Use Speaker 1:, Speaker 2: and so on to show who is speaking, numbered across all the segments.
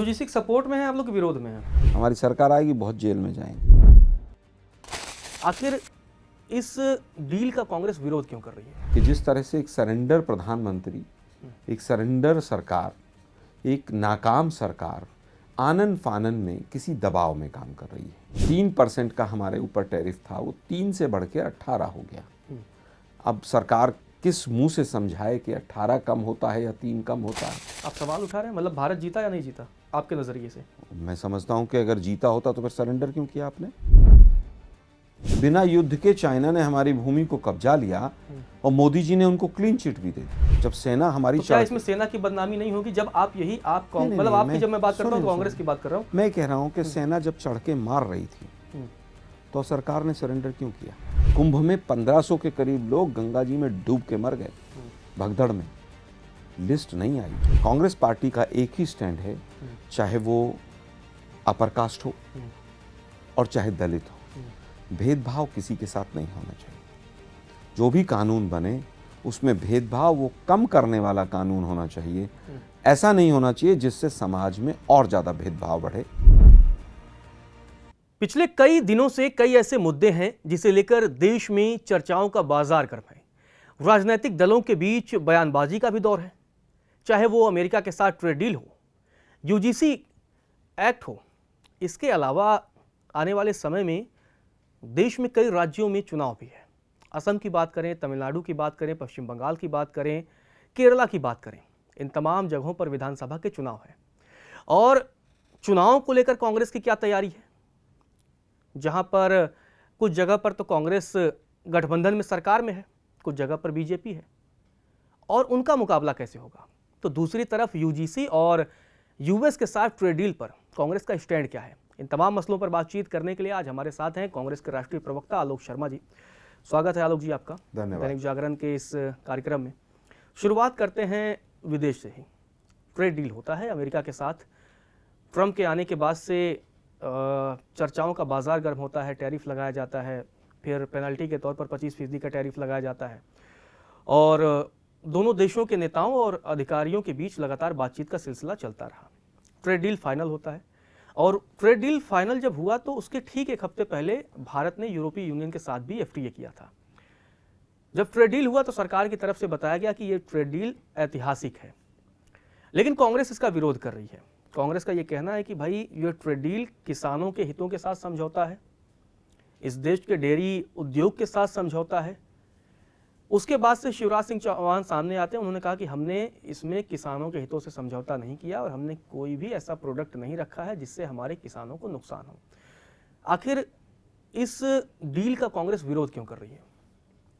Speaker 1: UGC के support में है, आप लोग के विरोध में है?
Speaker 2: हमारी सरकार आएगी, बहुत जेल में जाएंगे।
Speaker 1: आखिर इस डील का कांग्रेस विरोध क्यों कर रही है?
Speaker 2: कि जिस तरह से एक सरेंडर प्रधानमंत्री, एक सरेंडर सरकार, एक नाकाम सरकार आनन फानन में किसी दबाव में काम कर रही है। 3% का हमारे ऊपर टैरिफ था, वो 3 से बढ़ के 18 हो गया। अब सरकार किस मुंह से समझाए कि 18 कम होता है या 3 कम होता है।
Speaker 1: आप सवाल उठा रहे हैं, मतलब भारत जीता या नहीं जीता आपके नजरिए से?
Speaker 2: मैं समझता हूं कि अगर जीता होता तो फिर सरेंडर क्यों किया आपने? बिना युद्ध के चाइना ने हमारी भूमि को कब्जा लिया और मोदी जी ने उनको क्लीन चिट भी दे दी। जब सेना हमारी
Speaker 1: तो क्या इसमें सेना की बदनामी नहीं होगी? जब आप यही आप मतलब आपकी जब मैं बात करता हूँ कांग्रेस की बात कर रहा हूँ।
Speaker 2: मैं कह रहा हूँ कि सेना जब चढ़ के मार रही थी तो सरकार ने सरेंडर क्यों किया? कुंभ में 1500 के करीब लोग गंगा जी में डूब के मर गए, भगदड़ में। लिस्ट नहीं आई। कांग्रेस पार्टी का एक ही स्टैंड है, चाहे वो अपर कास्ट हो और चाहे दलित हो। भेदभाव किसी के साथ नहीं होना चाहिए। जो भी कानून बने उसमें भेदभाव वो कम करने वाला कानून होना चाहिए। ऐसा नहीं होना चाहिए जिससे समाज में और ज्यादा भेदभाव बढ़े।
Speaker 1: पिछले कई दिनों से कई ऐसे मुद्दे हैं जिसे लेकर देश में चर्चाओं का बाजार गर्म है। राजनीतिक दलों के बीच बयानबाजी का भी दौर है, चाहे वो अमेरिका के साथ ट्रेड डील हो, यूजीसी एक्ट हो। इसके अलावा आने वाले समय में देश में कई राज्यों में चुनाव भी है। असम की बात करें, तमिलनाडु की बात करें, पश्चिम बंगाल की बात करें, केरला की बात करें, इन तमाम जगहों पर विधानसभा के चुनाव है। और चुनाव को लेकर कांग्रेस की क्या तैयारी है? जहां पर कुछ जगह पर तो कांग्रेस गठबंधन में सरकार में है, कुछ जगह पर बीजेपी है, और उनका मुकाबला कैसे होगा? तो दूसरी तरफ यूजीसी और यूएस के साथ ट्रेड डील पर कांग्रेस का स्टैंड क्या है? इन तमाम मसलों पर बातचीत करने के लिए आज हमारे साथ हैं कांग्रेस के राष्ट्रीय प्रवक्ता आलोक शर्मा जी। स्वागत है आलोक जी आपका दैनिक जागरण के इस कार्यक्रम में। शुरुआत करते हैं विदेश से ही। ट्रेड डील होता है अमेरिका के साथ। ट्रंप के आने के बाद से चर्चाओं का बाजार गर्म होता है, टैरिफ लगाया जाता है, फिर पेनल्टी के तौर पर 25% का टैरिफ लगाया जाता है, और दोनों देशों के नेताओं और अधिकारियों के बीच लगातार बातचीत का सिलसिला चलता रहा। ट्रेड डील फाइनल होता है, और ट्रेड डील फाइनल जब हुआ तो उसके ठीक एक हफ्ते पहले भारत ने यूरोपीय यूनियन के साथ भी एफटीए किया था। जब ट्रेड डील हुआ तो सरकार की तरफ से बताया गया कि यह ट्रेड डील ऐतिहासिक है, लेकिन कांग्रेस इसका विरोध कर रही है। कांग्रेस का यह कहना है कि भाई ये ट्रेड डील किसानों के हितों के साथ समझौता है, इस देश के डेयरी उद्योग के साथ समझौता है। उसके बाद से शिवराज सिंह चौहान सामने आते हैं, उन्होंने कहा कि हमने इसमें किसानों के हितों से समझौता नहीं किया और हमने कोई भी ऐसा प्रोडक्ट नहीं रखा है जिससे हमारे किसानों को नुकसान हो। आखिर इस डील का कांग्रेस विरोध क्यों कर रही है?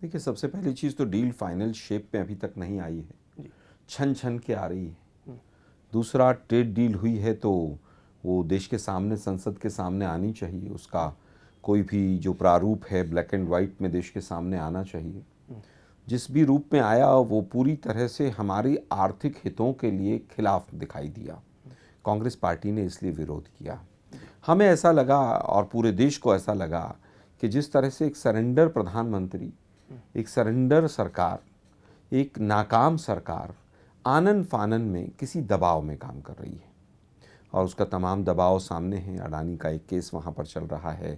Speaker 2: देखिए, सबसे पहली चीज तो डील फाइनल शेप में अभी तक नहीं आई है, छन छन के आ रही है। दूसरा, ट्रेड डील हुई है तो वो देश के सामने, संसद के सामने आनी चाहिए। उसका कोई भी जो प्रारूप है ब्लैक एंड वाइट में देश के सामने आना चाहिए। जिस भी रूप में आया वो पूरी तरह से हमारी आर्थिक हितों के लिए खिलाफ दिखाई दिया। कांग्रेस पार्टी ने इसलिए विरोध किया। हमें ऐसा लगा और पूरे देश को ऐसा लगा कि जिस तरह से एक सरेंडर प्रधानमंत्री, एक सरेंडर सरकार, एक नाकाम सरकार आनन फानन में किसी दबाव में काम कर रही है, और उसका तमाम दबाव सामने है। अडानी का एक केस वहाँ पर चल रहा है,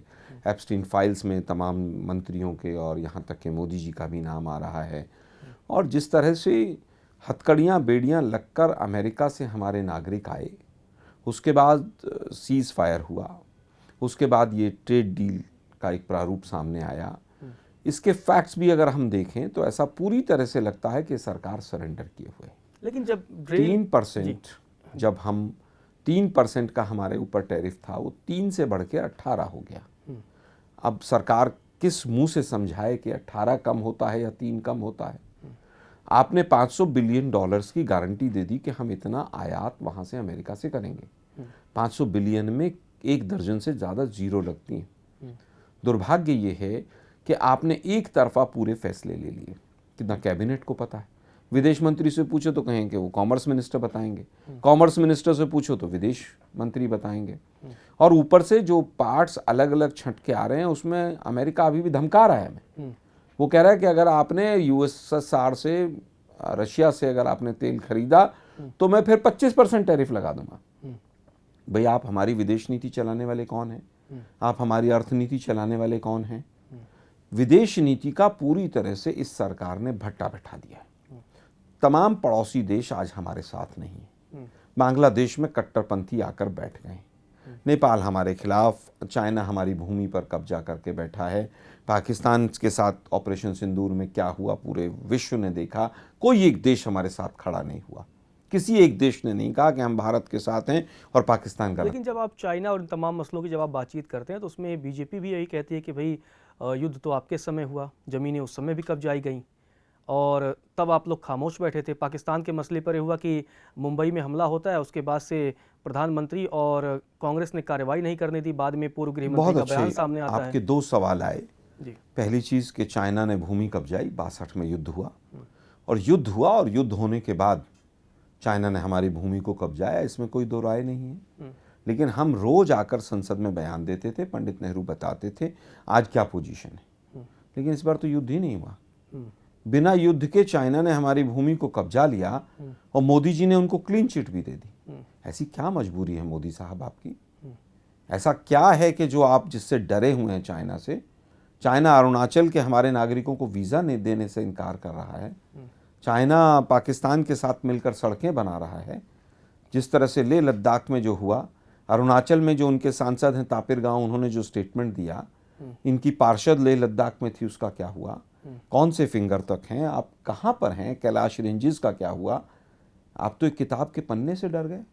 Speaker 2: एप्स्टीन फाइल्स में तमाम मंत्रियों के और यहाँ तक कि मोदी जी का भी नाम आ रहा है। और जिस तरह से हथकड़ियाँ बेड़ियाँ लगकर अमेरिका से हमारे नागरिक आए, उसके बाद सीज़ फायर हुआ, उसके बाद ये ट्रेड डील का एक प्रारूप सामने आया। इसके फैक्ट्स भी अगर हम देखें तो ऐसा पूरी तरह से लगता है कि सरकार सरेंडर किए हुए।
Speaker 1: लेकिन जब
Speaker 2: 3%, जब हम 3% का हमारे ऊपर टैरिफ था, वो 3 से बढ़ के 18 हो गया। अब सरकार किस मुंह से समझाए कि 18 कम होता है या 3 कम होता है। आपने $500 बिलियन की गारंटी दे दी कि हम इतना आयात वहां से अमेरिका से करेंगे। 500 बिलियन में 1 दर्जन से ज़्यादा जीरो लगती हैं। दुर्भाग्य ये है कि आपने एक तरफा पूरे फैसले ले लिए कि ना कैबिनेट को पता है। विदेश मंत्री से पूछो तो कहेंगे वो कॉमर्स मिनिस्टर बताएंगे, कॉमर्स मिनिस्टर से पूछो तो विदेश मंत्री बताएंगे, और ऊपर से जो पार्ट्स अलग अलग छंटके आ रहे हैं उसमें अमेरिका अभी भी धमका रहा है हमें। वो कह रहा है कि अगर आपने यूएसएसआर से, रशिया से अगर आपने तेल खरीदा तो मैं फिर 25% टैरिफ लगा दूंगा। भाई आप हमारी विदेश नीति चलाने वाले कौन हैं? आप हमारी अर्थनीति चलाने वाले कौन हैं? विदेश नीति का पूरी तरह से इस सरकार ने भट्टा बैठा दिया है। तमाम पड़ोसी देश आज हमारे साथ नहीं है। बांग्लादेश में कट्टरपंथी आकर बैठ गए। नेपाल हमारे खिलाफ, चाइना हमारी भूमि पर कब्जा करके बैठा है। पाकिस्तान के साथ ऑपरेशन सिंदूर में क्या हुआ पूरे विश्व ने देखा। कोई एक देश हमारे साथ खड़ा नहीं हुआ। किसी एक देश ने नहीं कहा कि हम भारत के साथ हैं और पाकिस्तान का।
Speaker 1: लेकिन जब आप चाइना और इन तमाम मसलों की जब आप बातचीत करते हैं तो उसमें बीजेपी भी यही कहती है कि भाई युद्ध तो आपके समय हुआ, ज़मीनें उस समय भी कब्जाई गई और तब आप लोग खामोश बैठे थे। पाकिस्तान के मसले पर हुआ कि मुंबई में हमला होता है, उसके बाद से प्रधानमंत्री और कांग्रेस ने कार्रवाई नहीं करने दी। बाद में पूर्व गृह मंत्री का बयान सामने आता है।
Speaker 2: आपके दो सवाल आए
Speaker 1: जी।
Speaker 2: पहली चीज़ कि चाइना ने भूमि कब्जाई, 62 में युद्ध हुआ और युद्ध होने के बाद चाइना ने हमारी भूमि को कब्जाया, इसमें कोई दो राय नहीं है। लेकिन हम रोज आकर संसद में बयान देते थे, पंडित नेहरू बताते थे आज क्या पोजीशन है। लेकिन इस बार तो युद्ध ही नहीं हुआ। बिना युद्ध के चाइना ने हमारी भूमि को कब्जा लिया और मोदी जी ने उनको क्लीन चिट भी दे दी। ऐसी क्या मजबूरी है मोदी साहब आपकी? ऐसा क्या है कि जो आप जिससे डरे हुए हैं चाइना से? चाइना अरुणाचल के हमारे नागरिकों को वीज़ा नहीं देने से इनकार कर रहा है। चाइना पाकिस्तान के साथ मिलकर सड़कें बना रहा है। जिस तरह से लेह लद्दाख में जो हुआ, अरुणाचल में जो उनके सांसद हैं तापिर गांव, उन्होंने जो स्टेटमेंट दिया, इनकी पार्षद लेह लद्दाख में थी, उसका क्या हुआ? कौन से फिंगर तक हैं आप? कहाँ पर हैं? कैलाश रेंजेस का क्या हुआ? आप तो एक किताब के पन्ने से डर गए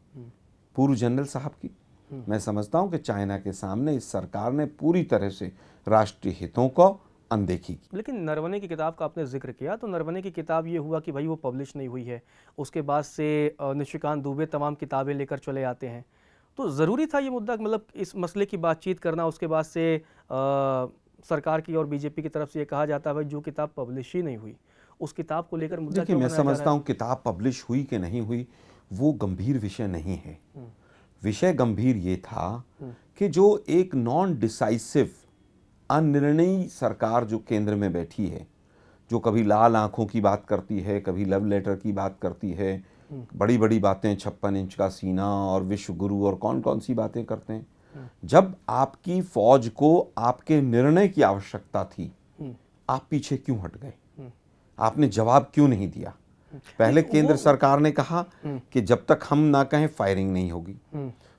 Speaker 2: पूर्व जनरल साहब की। मैं समझता हूं कि चाइना के सामने इस सरकार ने पूरी तरह से राष्ट्रीय हितों को अनदेखी की।
Speaker 1: लेकिन नरवणे की किताब का आपने जिक्र किया, तो नरवणे की किताब ये हुआ कि भाई वो पब्लिश नहीं हुई है, उसके बाद से निशिकांत दुबे तमाम किताबें लेकर चले आते हैं। तो ज़रूरी था ये मुद्दा, मतलब इस मसले की बातचीत करना। उसके बाद से सरकार की और बीजेपी की तरफ से ये कहा जाता है भाई जो किताब पब्लिश ही नहीं हुई उस किताब को लेकर मुद्दा।
Speaker 2: देखिए, मैं समझता हूँ किताब पब्लिश हुई कि नहीं हुई वो गंभीर विषय नहीं है। विषय गंभीर ये था कि जो एक नॉन डिसाइसिव अनिर्णयी सरकार जो केंद्र में बैठी है, जो कभी लाल आंखों की बात करती है, कभी लव लेटर की बात करती है, बड़ी बड़ी बातें, 56 इंच का सीना और विश्व गुरु और कौन कौन सी बातें करते हैं। जब आपकी फौज को आपके निर्णय की आवश्यकता थी, आप पीछे क्यों हट गए? आपने जवाब क्यों नहीं दिया? पहले केंद्र सरकार ने कहा कि जब तक हम ना कहें फायरिंग नहीं होगी,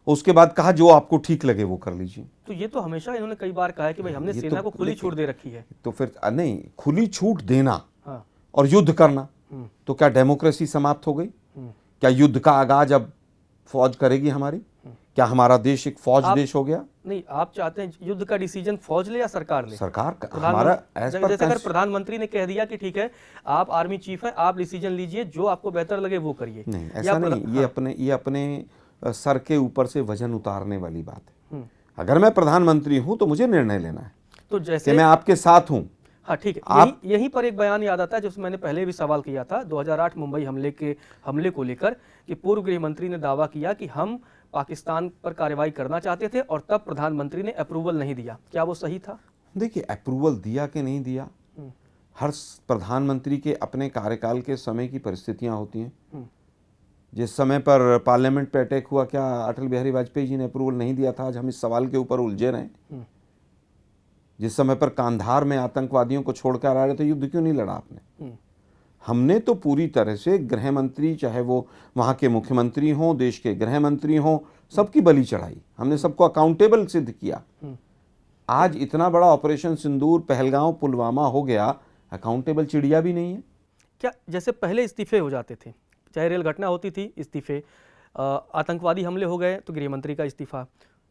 Speaker 2: उसके बाद कहा जो आपको ठीक लगे वो कर लीजिए।
Speaker 1: तो ये तो हमेशा इन्होंने कई बार कहा है कि भाई हमने सेना को खुली छूट दे रखी है।
Speaker 2: तो फिर नहीं, खुली छूट देना और युद्ध करना, तो क्या डेमोक्रेसी समाप्त हो गई? क्या युद्ध का आगाज अब फौज करेगी हमारी? क्या हमारा देश एक फौज देश हो गया?
Speaker 1: नहीं, आप चाहते हैं युद्ध का डिसीजन फौज ले या सरकार ले?
Speaker 2: सरकार हमारा
Speaker 1: जैसे अगर प्रधानमंत्री ने कह दिया कि ठीक है आप आर्मी चीफ हैं, आप डिसीजन लीजिए, जो आपको बेहतर लगे वो करिए।
Speaker 2: नहीं, ऐसा नहीं। ये अपने सर के ऊपर से वजन उतारने वाली बात है। अगर मैं प्रधानमंत्री हूं तो मुझे निर्णय लेना है
Speaker 1: तो जैसे
Speaker 2: कि मैं आपके साथ हूं।
Speaker 1: हाँ ठीक है, यहीं पर एक बयान याद आता है जिसमें मैंने पहले भी सवाल किया था 2008 मुंबई हमले को लेकर, कि पूर्व गृह मंत्री ने दावा किया कि हम पाकिस्तान पर कार्रवाई करना चाहते थे और तब प्रधानमंत्री ने अप्रूवल नहीं दिया। क्या वो सही था?
Speaker 2: देखिए, अप्रूवल दिया कि नहीं दिया, हर प्रधानमंत्री के अपने कार्यकाल के समय की परिस्थितियां होती हैं। जिस समय पर पार्लियामेंट पे अटैक हुआ, क्या अटल बिहारी वाजपेयी जी ने अप्रूवल नहीं दिया था? आज हम इस सवाल के ऊपर उलझे रहे। जिस समय पर कांधार में आतंकवादियों को छोड़कर आ रहे थे, युद्ध क्यों नहीं लड़ा आपने? हमने तो पूरी तरह से गृह मंत्री, चाहे वो वहाँ के मुख्यमंत्री हों, देश के गृह मंत्री हों, सबकी बलि चढ़ाई। हमने सबको अकाउंटेबल सिद्ध किया। आज इतना बड़ा ऑपरेशन सिंदूर, पहलगांव, पुलवामा हो गया, अकाउंटेबल चिड़िया भी नहीं है।
Speaker 1: क्या जैसे पहले इस्तीफे हो जाते थे, चाहे रेल घटना होती थी इस्तीफे, आतंकवादी हमले हो गए तो गृह मंत्री का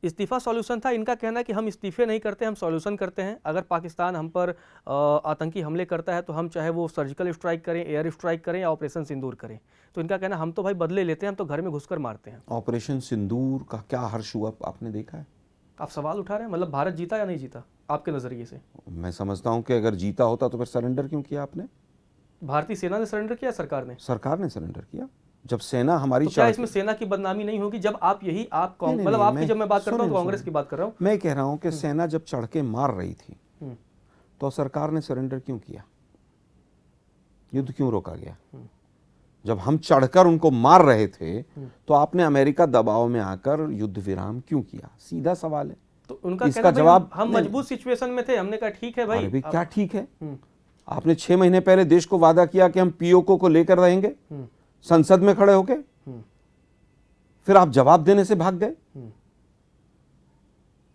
Speaker 1: इस्तीफा सॉल्यूशन था। इनका कहना है कि हम इस्तीफे नहीं करते, हम सॉल्यूशन करते हैं। अगर पाकिस्तान हम पर आतंकी हमले करता है तो हम चाहे वो सर्जिकल स्ट्राइक करें, एयर स्ट्राइक करें या ऑपरेशन सिंदूर करें, तो इनका कहना हम तो भाई बदले लेते हैं, हम तो घर में घुसकर मारते हैं।
Speaker 2: ऑपरेशन सिंदूर का क्या हर्ष हुआ आपने देखा है?
Speaker 1: आप सवाल उठा रहे हैं, मतलब भारत जीता या नहीं जीता आपके नज़रिए से?
Speaker 2: मैं समझता हूं कि अगर जीता होता तो फिर सरेंडर क्यों किया आपने?
Speaker 1: भारतीय सेना ने सरेंडर किया, सरकार ने?
Speaker 2: सरकार ने सरेंडर किया। जब सेना हमारी,
Speaker 1: तो क्या इसमें सेना की बदनामी नहीं होगी? जब आप यही मतलब आपकी जब मैं बात करता हूँ तो कांग्रेस की बात कर रहा हूँ।
Speaker 2: मैं कह रहा हूँ कि सेना जब चढ़ के मार रही थी तो सरकार ने सरेंडर क्यों किया? युद्ध क्यों रोका गया? जब हम चढ़कर उनको मार रहे थे तो आपने अमेरिका दबाव में आकर युद्ध विराम क्यों किया? सीधा सवाल है।
Speaker 1: तो उनका
Speaker 2: इसका
Speaker 1: कहना
Speaker 2: जवाब
Speaker 1: हम मजबूत सिचुएशन में थे, हमने कहा ठीक है भाई।
Speaker 2: अरे भाई क्या ठीक है? आपने 6 महीने पहले देश को वादा किया कि हम पीओके को लेकर रहेंगे संसद में खड़े होके, फिर आप जवाब देने से भाग गए।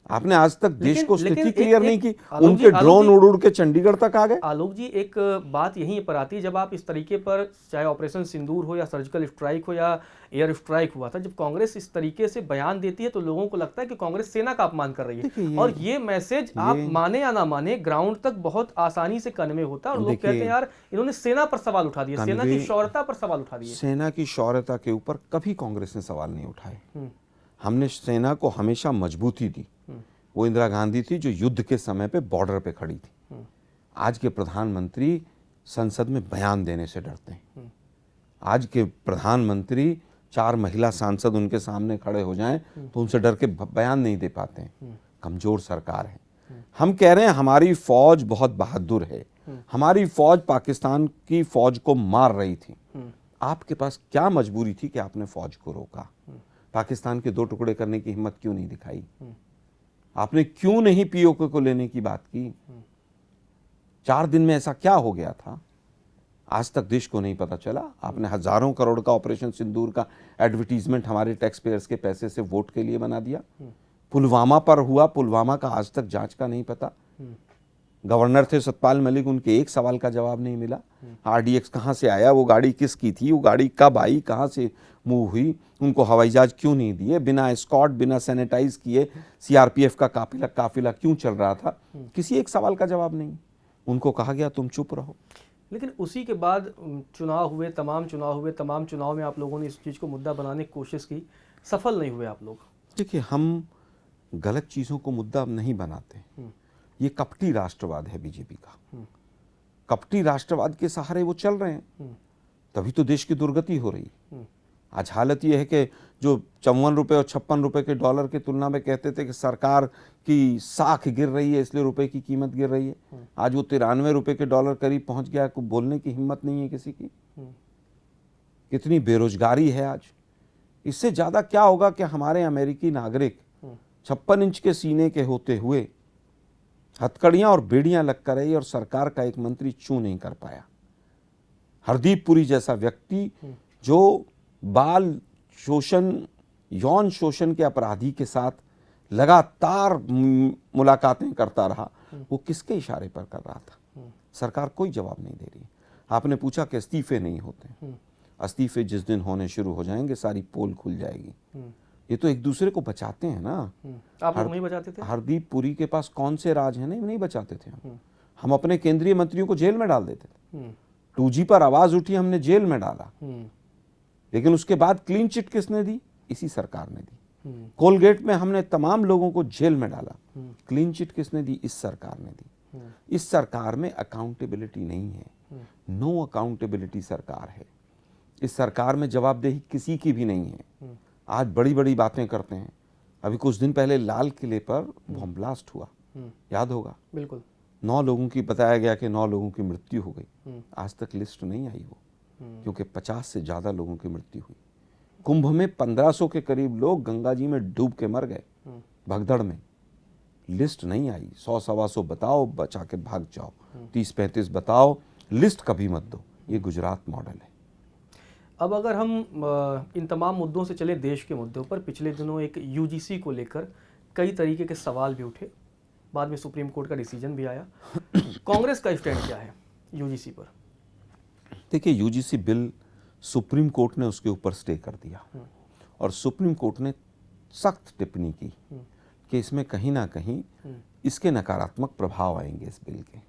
Speaker 2: आपने आज तक देश को स्थिति क्लियर नहीं की, उनके ड्रोन उड़ उड़ के चंडीगढ़ तक आ गए।
Speaker 1: आलोक जी, एक बात यहीं पर आती है, जब आप इस तरीके पर, चाहे ऑपरेशन सिंदूर हो या सर्जिकल स्ट्राइक हो या एयर स्ट्राइक हुआ था, जब कांग्रेस इस तरीके से बयान देती है तो लोगों को लगता है कि कांग्रेस सेना का अपमान कर रही है। और ये मैसेज आप माने या ना माने ग्राउंड तक बहुत आसानी से कन्वे होता है और लोग कहते हैं यार इन्होंने सेना पर सवाल उठा दिया, सेना की शौर्यता पर सवाल उठा दिए।
Speaker 2: सेना की शौर्यता के ऊपर कभी कांग्रेस ने सवाल नहीं उठाए। हमने सेना को हमेशा मजबूती दी। वो इंदिरा गांधी थी जो युद्ध के समय पे बॉर्डर पे खड़ी थी। आज के प्रधानमंत्री संसद में बयान देने से डरते हैं। आज के प्रधानमंत्री 4 महिला सांसद उनके सामने खड़े हो जाएं तो उनसे डर के बयान नहीं दे पाते हैं। कमजोर सरकार है। हम कह रहे हैं हमारी फौज बहुत बहादुर है, हमारी फौज पाकिस्तान की फौज को मार रही थी। आपके पास क्या मजबूरी थी कि आपने फौज को रोका? पाकिस्तान के 2 टुकड़े करने की हिम्मत क्यों नहीं दिखाई? आपने क्यों नहीं पीओके को लेने की बात की? 4 दिन में ऐसा क्या हो गया था? आज तक देश को नहीं पता चला। आपने हजारों करोड़ का ऑपरेशन सिंदूर का एडवर्टीजमेंट हमारे टैक्स पेयर्स के पैसे से वोट के लिए बना दिया। पुलवामा पर हुआ, पुलवामा का आज तक जांच का नहीं पता। गवर्नर थे सतपाल मलिक, उनके एक सवाल का जवाब नहीं मिला। आरडीएक्स कहाँ से आया, वो गाड़ी किसकी थी, वो गाड़ी कब आई, कहाँ से मूव हुई, उनको हवाई जहाज क्यों नहीं दिए, बिना एस्कॉर्ट बिना सैनिटाइज किए सीआरपीएफ का काफिला क्यों चल रहा था? किसी एक सवाल का जवाब नहीं। उनको कहा गया तुम चुप रहो।
Speaker 1: लेकिन उसी के बाद तमाम चुनाव में आप लोगों ने इस चीज़ को मुद्दा बनाने की कोशिश की, सफल नहीं हुए आप लोग।
Speaker 2: देखिए, हम गलत चीज़ों को मुद्दा नहीं बनाते। ये कपटी राष्ट्रवाद है बीजेपी का। कपटी राष्ट्रवाद के सहारे वो चल रहे हैं, तभी तो देश की दुर्गति हो रही। आज हालत ये है कि जो 54 रुपए और 56 रुपए के डॉलर की तुलना में कहते थे कि सरकार की साख गिर रही है इसलिए रुपए की कीमत गिर रही है, आज वो 93 रुपए के डॉलर करीब पहुंच गया। को बोलने की हिम्मत नहीं है किसी की। कितनी बेरोजगारी है आज। इससे ज्यादा क्या होगा कि हमारे अमेरिकी नागरिक 56 इंच के सीने के होते हुए हथकड़ियां और बेड़ियां लग कर रही और सरकार का एक मंत्री चू नहीं कर पाया। हरदीप पुरी जैसा व्यक्ति जो बाल शोषण, यौन शोषण के अपराधी के साथ लगातार मुलाकातें करता रहा, वो किसके इशारे पर कर रहा था? सरकार कोई जवाब नहीं दे रही। आपने पूछा कि इस्तीफे नहीं होते। इस्तीफे जिस दिन होने शुरू हो जाएंगे सारी पोल खुल जाएगी। ये तो एक दूसरे को बचाते हैं ना।
Speaker 1: आप लोग नहीं बचाते थे?
Speaker 2: हरदीप पुरी के पास कौन से राज हैं? नहीं बचाते थे हम अपने केंद्रीय मंत्रियों को जेल में डाल देते थे। 2G पर आवाज उठी, हमने जेल में डाला। लेकिन उसके बाद क्लीन चिट किसने दी? इसी सरकार ने दी। कोलगेट में हमने तमाम लोगों को जेल में डाला। क्लीन चिट किसने दी? इस सरकार ने दी। इस सरकार में अकाउंटेबिलिटी नहीं है। नो अकाउंटेबिलिटी सरकार है। इस सरकार में जवाबदेही किसी की भी नहीं है। आज बड़ी बड़ी बातें करते हैं। अभी कुछ दिन पहले लाल किले पर बम ब्लास्ट हुआ, याद होगा?
Speaker 1: बिल्कुल।
Speaker 2: 9 लोगों की, बताया गया कि 9 लोगों की मृत्यु हो गई। आज तक लिस्ट नहीं आई वो, क्योंकि 50 से ज्यादा लोगों की मृत्यु हुई। कुंभ में 1500 के करीब लोग गंगा जी में डूब के मर गए भगदड़ में। लिस्ट नहीं आई। 100-125 बताओ, बचा के भाग जाओ। 30-35 बताओ, लिस्ट कभी मत दो। ये गुजरात मॉडल है।
Speaker 1: अब अगर हम इन तमाम मुद्दों से चले देश के मुद्दों पर, पिछले दिनों एक यूजीसी को लेकर कई तरीके के सवाल भी उठे, बाद में सुप्रीम कोर्ट का डिसीजन भी आया। कांग्रेस का स्टैंड क्या है यूजीसी पर?
Speaker 2: देखिए, यूजीसी बिल सुप्रीम कोर्ट ने उसके ऊपर स्टे कर दिया और सुप्रीम कोर्ट ने सख्त टिप्पणी की कि इसमें कहीं ना कहीं इसके नकारात्मक प्रभाव आएंगे इस बिल के,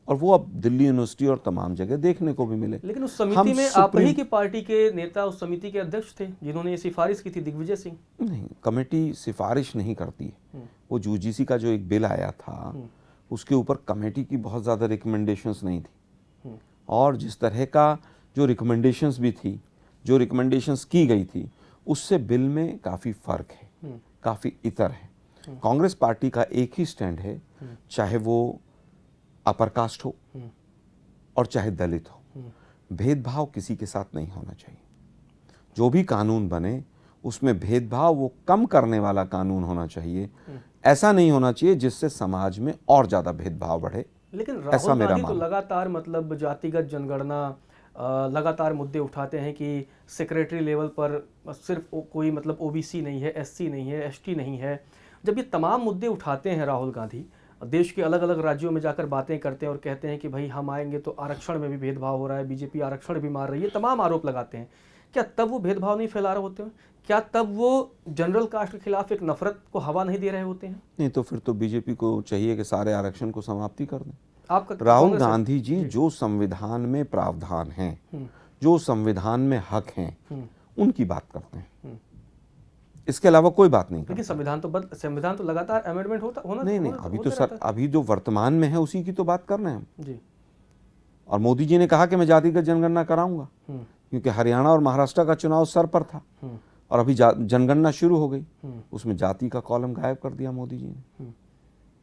Speaker 2: और वो अब दिल्ली यूनिवर्सिटी और तमाम जगह देखने को भी मिले।
Speaker 1: लेकिन उस समिति में आप ही की पार्टी के नेता उस समिति के अध्यक्ष थे जिन्होंने ये सिफारिश की थी, दिग्विजय सिंह।
Speaker 2: नहीं, कमेटी सिफारिश नहीं करती है। वो यूजीसी का जो एक बिल आया था उसके ऊपर कमेटी की बहुत ज़्यादा रिकमेंडेशंस नहीं थी, और जिस तरह का जो रिकमेंडेशंस भी थी, जो रिकमेंडेशंस की गई थी, उससे बिल में काफ़ी फ़र्क है, काफ़ी इतर है। कांग्रेस पार्टी का एक ही स्टैंड है, चाहे वो अपर कास्ट हो और चाहे दलित हो। भेदभाव किसी के साथ नहीं होना चाहिए। जो भी कानून बने उसमें भेदभाव वो कम करने वाला कानून होना चाहिए। ऐसा नहीं होना चाहिए जिससे समाज में और ज़्यादा भेदभाव बढ़े।
Speaker 1: लेकिन
Speaker 2: ऐसा
Speaker 1: राहुल
Speaker 2: मेरा
Speaker 1: गांधी तो
Speaker 2: मानना।
Speaker 1: लगातार मतलब जातिगत जनगणना लगातार मुद्दे उठाते हैं कि सेक्रेटरी लेवल पर सिर्फ कोई मतलब ओबीसी नहीं है, एससी नहीं है, एसटी नहीं है। जब ये तमाम मुद्दे उठाते हैं राहुल गांधी, देश के अलग अलग राज्यों में जाकर बातें करते हैं और कहते हैं कि भाई हम आएंगे तो आरक्षण में भी भेदभाव हो रहा है, बीजेपी आरक्षण भी मार रही है, तमाम आरोप लगाते हैं, क्या तब वो भेदभाव नहीं फैला रहे होते हैं? क्या तब वो जनरल कास्ट के खिलाफ एक नफरत को हवा नहीं दे रहे होते हैं?
Speaker 2: नहीं तो फिर तो बीजेपी को चाहिए कि सारे आरक्षण को समाप्ति कर दें।
Speaker 1: आपका
Speaker 2: राहुल गांधी जी जो संविधान में प्रावधान हैं, जो संविधान में हक हैं, उनकी बात करते हैं। इसके अलावा कोई बात नहीं करते।
Speaker 1: लेकिन संविधान तो लगातार अमेंडमेंट होना
Speaker 2: नहीं, अभी जो वर्तमान में है उसी की तो बात कर रहे हैं हम
Speaker 1: जी।
Speaker 2: और मोदी जी ने कहा कि मैं जातिगत जनगणना कराऊंगा, क्योंकि हरियाणा और महाराष्ट्र का चुनाव सर पर था और अभी जनगणना शुरू हो गई, उसमें जाति का कॉलम गायब कर दिया मोदी जी ने।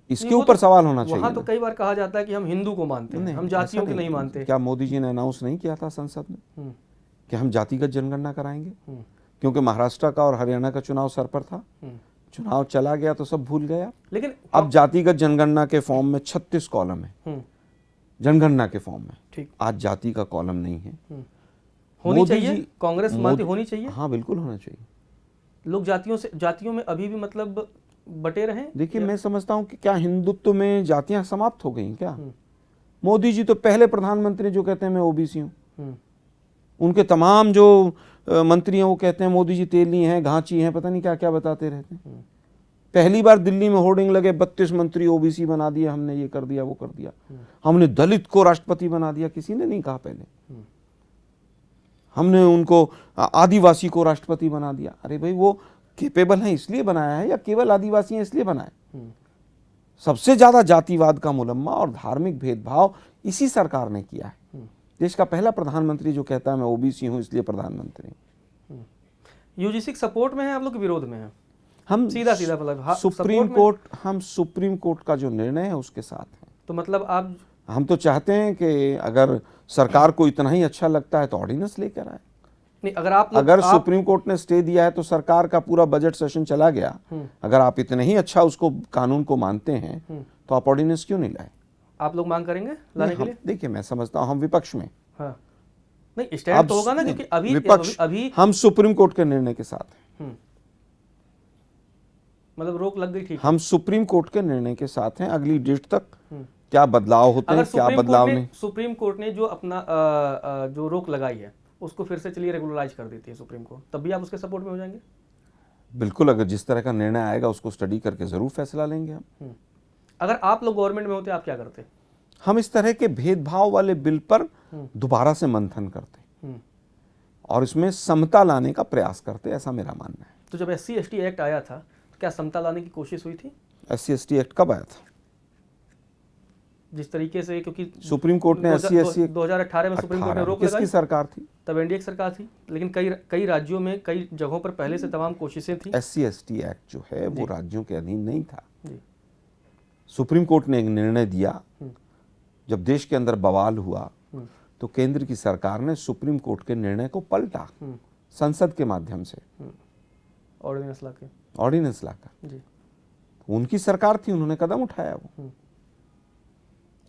Speaker 2: इसके ऊपर सवाल होना चाहिए।
Speaker 1: वहां तो कई बार कहा जाता है कि हम हिंदू को मानते हैं, हम जातियों को नहीं मानते।
Speaker 2: क्या मोदी जी ने अनाउंस नहीं किया था संसद में कि हम जातिगत जनगणना कराएंगे? क्योंकि महाराष्ट्र का और हरियाणा का चुनाव सर पर था, चुनाव चला गया तो सब भूल गया।
Speaker 1: लेकिन
Speaker 2: अब जातिगत जनगणना के फॉर्म में 36 कॉलम है, जनगणना के फॉर्म में।
Speaker 1: ठीक।
Speaker 2: आज जाति का कॉलम नहीं है।
Speaker 1: होनी चाहिए, कांग्रेस मानती होनी चाहिए।
Speaker 2: हाँ बिल्कुल होना चाहिए।
Speaker 1: लोग जातियों में अभी भी मतलब बटे रहे।
Speaker 2: देखिए मैं समझता हूँ कि क्या हिंदुत्व में जातियां समाप्त हो गई क्या? मोदी जी तो पहले प्रधानमंत्री जो कहते हैं मैं ओबीसी हूँ। उनके तमाम जो मंत्री हैं वो कहते हैं मोदी जी तेली हैं, घांची हैं, पता नहीं क्या क्या बताते रहते हैं। पहली बार दिल्ली में होर्डिंग लगे 32 मंत्री ओबीसी बना दिया हमने, ये कर दिया वो कर दिया, हमने दलित को राष्ट्रपति बना दिया। किसी ने नहीं कहा पहले। हमने उनको आदिवासी को राष्ट्रपति बना दिया। अरे भाई वो केपेबल है इसलिए बनाया है या केवल आदिवासी हैं इसलिए बनाया? सबसे ज्यादा जातिवाद का मुलम्मा और धार्मिक भेदभाव इसी सरकार ने किया है। देश का पहला प्रधानमंत्री जो कहता है मैं ओबीसी हूं इसलिए प्रधानमंत्री।
Speaker 1: यूजीसी के सपोर्ट में है, आप लोग के विरोध में है?
Speaker 2: हम
Speaker 1: सीधा मतलब
Speaker 2: सुप्रीम कोर्ट का जो निर्णय है उसके साथ है।
Speaker 1: तो मतलब
Speaker 2: हम तो चाहते हैं कि अगर सरकार को इतना ही अच्छा लगता है तो ऑर्डिनेंस लेकर आए।
Speaker 1: नहीं,
Speaker 2: अगर सुप्रीम कोर्ट ने स्टे दिया है तो सरकार का पूरा बजट सेशन चला गया। अगर आप इतने ही अच्छा उसको कानून को मानते हैं तो आप ऑर्डिनेंस क्यों नहीं लाए?
Speaker 1: आप लोग मांग करेंगे लाने के लिए?
Speaker 2: देखिए मैं समझता हूं हम विपक्ष में।
Speaker 1: हाँ। नहीं स्टैंड तो होगा ना, क्योंकि अभी
Speaker 2: विपक्ष
Speaker 1: अभी
Speaker 2: हम सुप्रीम कोर्ट के निर्णय के साथ हैं।
Speaker 1: मतलब रोक लग गई, ठीक।
Speaker 2: हम सुप्रीम कोर्ट के निर्णय के साथ हैं। अगली डेट तक क्या बदलाव होते हैं क्या बदलाव नहीं।
Speaker 1: सुप्रीम कोर्ट ने जो अपना जो रोक लगाई है उसको फिर से चलिए रेगुलराइज कर देती है सुप्रीम कोर्ट, तब भी आप उसके सपोर्ट में हो जाएंगे?
Speaker 2: बिल्कुल, अगर जिस तरह का निर्णय आएगा उसको स्टडी करके जरूर फैसला लेंगे हम।
Speaker 1: अगर आप लोग गवर्नमेंट में होते आप क्या करते?
Speaker 2: हम इस तरह के भेदभाव वाले बिल पर दोबारा से मंथन करते और इसमें समता लाने का प्रयास करते, ऐसा मेरा मानना है।
Speaker 1: तो जब SC/ST एक्ट आया था तो क्या समता लाने की कोशिश हुई थी?
Speaker 2: SC/ST एक्ट कब आया था?
Speaker 1: जिस तरीके से, क्योंकि
Speaker 2: सुप्रीम कोर्ट ने SC/ST
Speaker 1: 2018 में सुप्रीम कोर्ट ने रोक लगाई।
Speaker 2: किसकी सरकार थी
Speaker 1: तब? एनडीए की सरकार थी, लेकिन कई राज्यों में कई जगहों पर पहले से तमाम कोशिशें थी।
Speaker 2: SC/ST एक्ट जो है वो राज्यों के अधीन नहीं था। सुप्रीम कोर्ट ने एक निर्णय दिया, जब देश के अंदर बवाल हुआ तो केंद्र की सरकार ने सुप्रीम कोर्ट के निर्णय को पलटा संसद के माध्यम से, ऑर्डिनेंस लाकर। उनकी सरकार थी, उन्होंने कदम उठाया। वो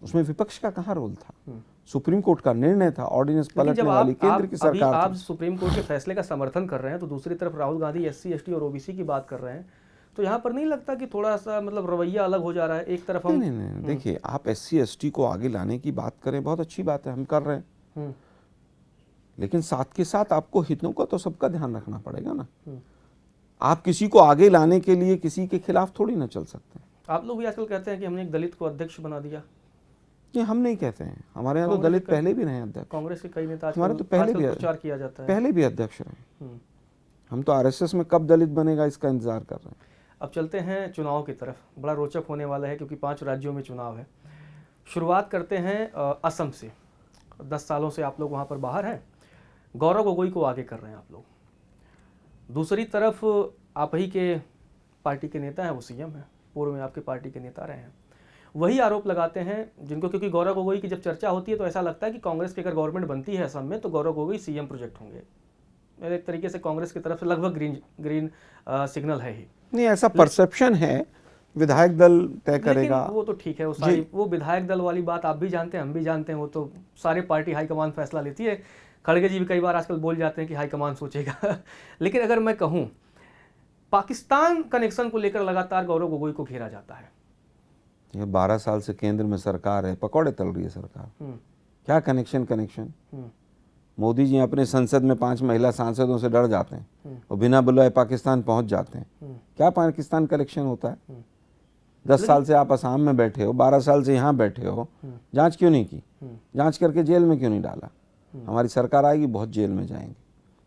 Speaker 2: उसमें विपक्ष का कहाँ रोल था? सुप्रीम कोर्ट का निर्णय था, ऑर्डिनेंस पलटने वाली केंद्र की सरकार थी।
Speaker 1: आप सुप्रीम कोर्ट के फैसले का समर्थन कर रहे हैं तो दूसरी तरफ राहुल गांधी SC/ST और OBC की बात कर रहे हैं, तो यहाँ पर नहीं लगता कि थोड़ा सा मतलब रवैया अलग हो जा रहा है? एक तरफ हम
Speaker 2: नहीं, देखिए आप SC/ST को आगे लाने की बात करें, बहुत अच्छी बात है, हम कर रहे हैं, लेकिन साथ के साथ आपको हितों का तो सबका ध्यान रखना पड़ेगा ना। आप किसी को आगे लाने के लिए किसी के खिलाफ थोड़ी ना चल सकते।
Speaker 1: आप लोग भी आजकल कहते हैं कि हमने एक दलित को अध्यक्ष बना दिया।
Speaker 2: ये हम नहीं कहते हैं, हमारे यहाँ तो दलित पहले भी रहे अध्यक्ष।
Speaker 1: कांग्रेस के कई नेता
Speaker 2: हमारे तो पहले भी
Speaker 1: प्रचार किया जाता है,
Speaker 2: पहले भी अध्यक्ष रहे। हम तो RSS में कब दलित बनेगा इसका इंतजार कर रहे हैं।
Speaker 1: अब चलते हैं चुनाव की तरफ। बड़ा रोचक होने वाला है क्योंकि 5 राज्यों में चुनाव है। शुरुआत करते हैं असम से। 10 सालों से आप लोग वहाँ पर बाहर हैं, गौरव गोगोई को आगे कर रहे हैं आप लोग। दूसरी तरफ आप ही के पार्टी के नेता हैं, वो CM हैं, पूर्व में आपके पार्टी के नेता रहे हैं। वही आरोप लगाते हैं जिनको, क्योंकि गौरव गोगोई की जब चर्चा होती है तो ऐसा लगता है कि कांग्रेस की अगर गवर्नमेंट बनती है असम में तो गौरव गोगोई सीएम प्रोजेक्ट होंगे। मेरे एक तरीके से कांग्रेस की तरफ से लगभग ग्रीन सिग्नल है ही।
Speaker 2: नहीं, ऐसा परसेप्शन है, विधायक दल तय करेगा।
Speaker 1: वो तो ठीक है, वो विधायक दल वाली बात आप भी जानते हैं, हम भी जानते हैं, वो तो सारे पार्टी हाईकमान फैसला लेती है। खड़गे जी भी कई बार आजकल बोल जाते हैं कि हाईकमान सोचेगा लेकिन अगर मैं कहूँ, पाकिस्तान कनेक्शन को लेकर लगातार गौरव गोगोई को घेरा जाता है।
Speaker 2: ये 12 साल से केंद्र में सरकार है, पकौड़े तल रही है सरकार। क्या कनेक्शन। मोदी जी अपने संसद में 5 महिला सांसदों से डर जाते हैं और बिना बुलाए पाकिस्तान पहुंच जाते हैं। क्या पाकिस्तान कनेक्शन होता है? 10 साल से आप असम में बैठे हो, 12 साल से यहाँ बैठे हो, जांच क्यों नहीं की? जांच करके जेल में क्यों नहीं डाला? हमारी सरकार आएगी, बहुत जेल में जाएंगे।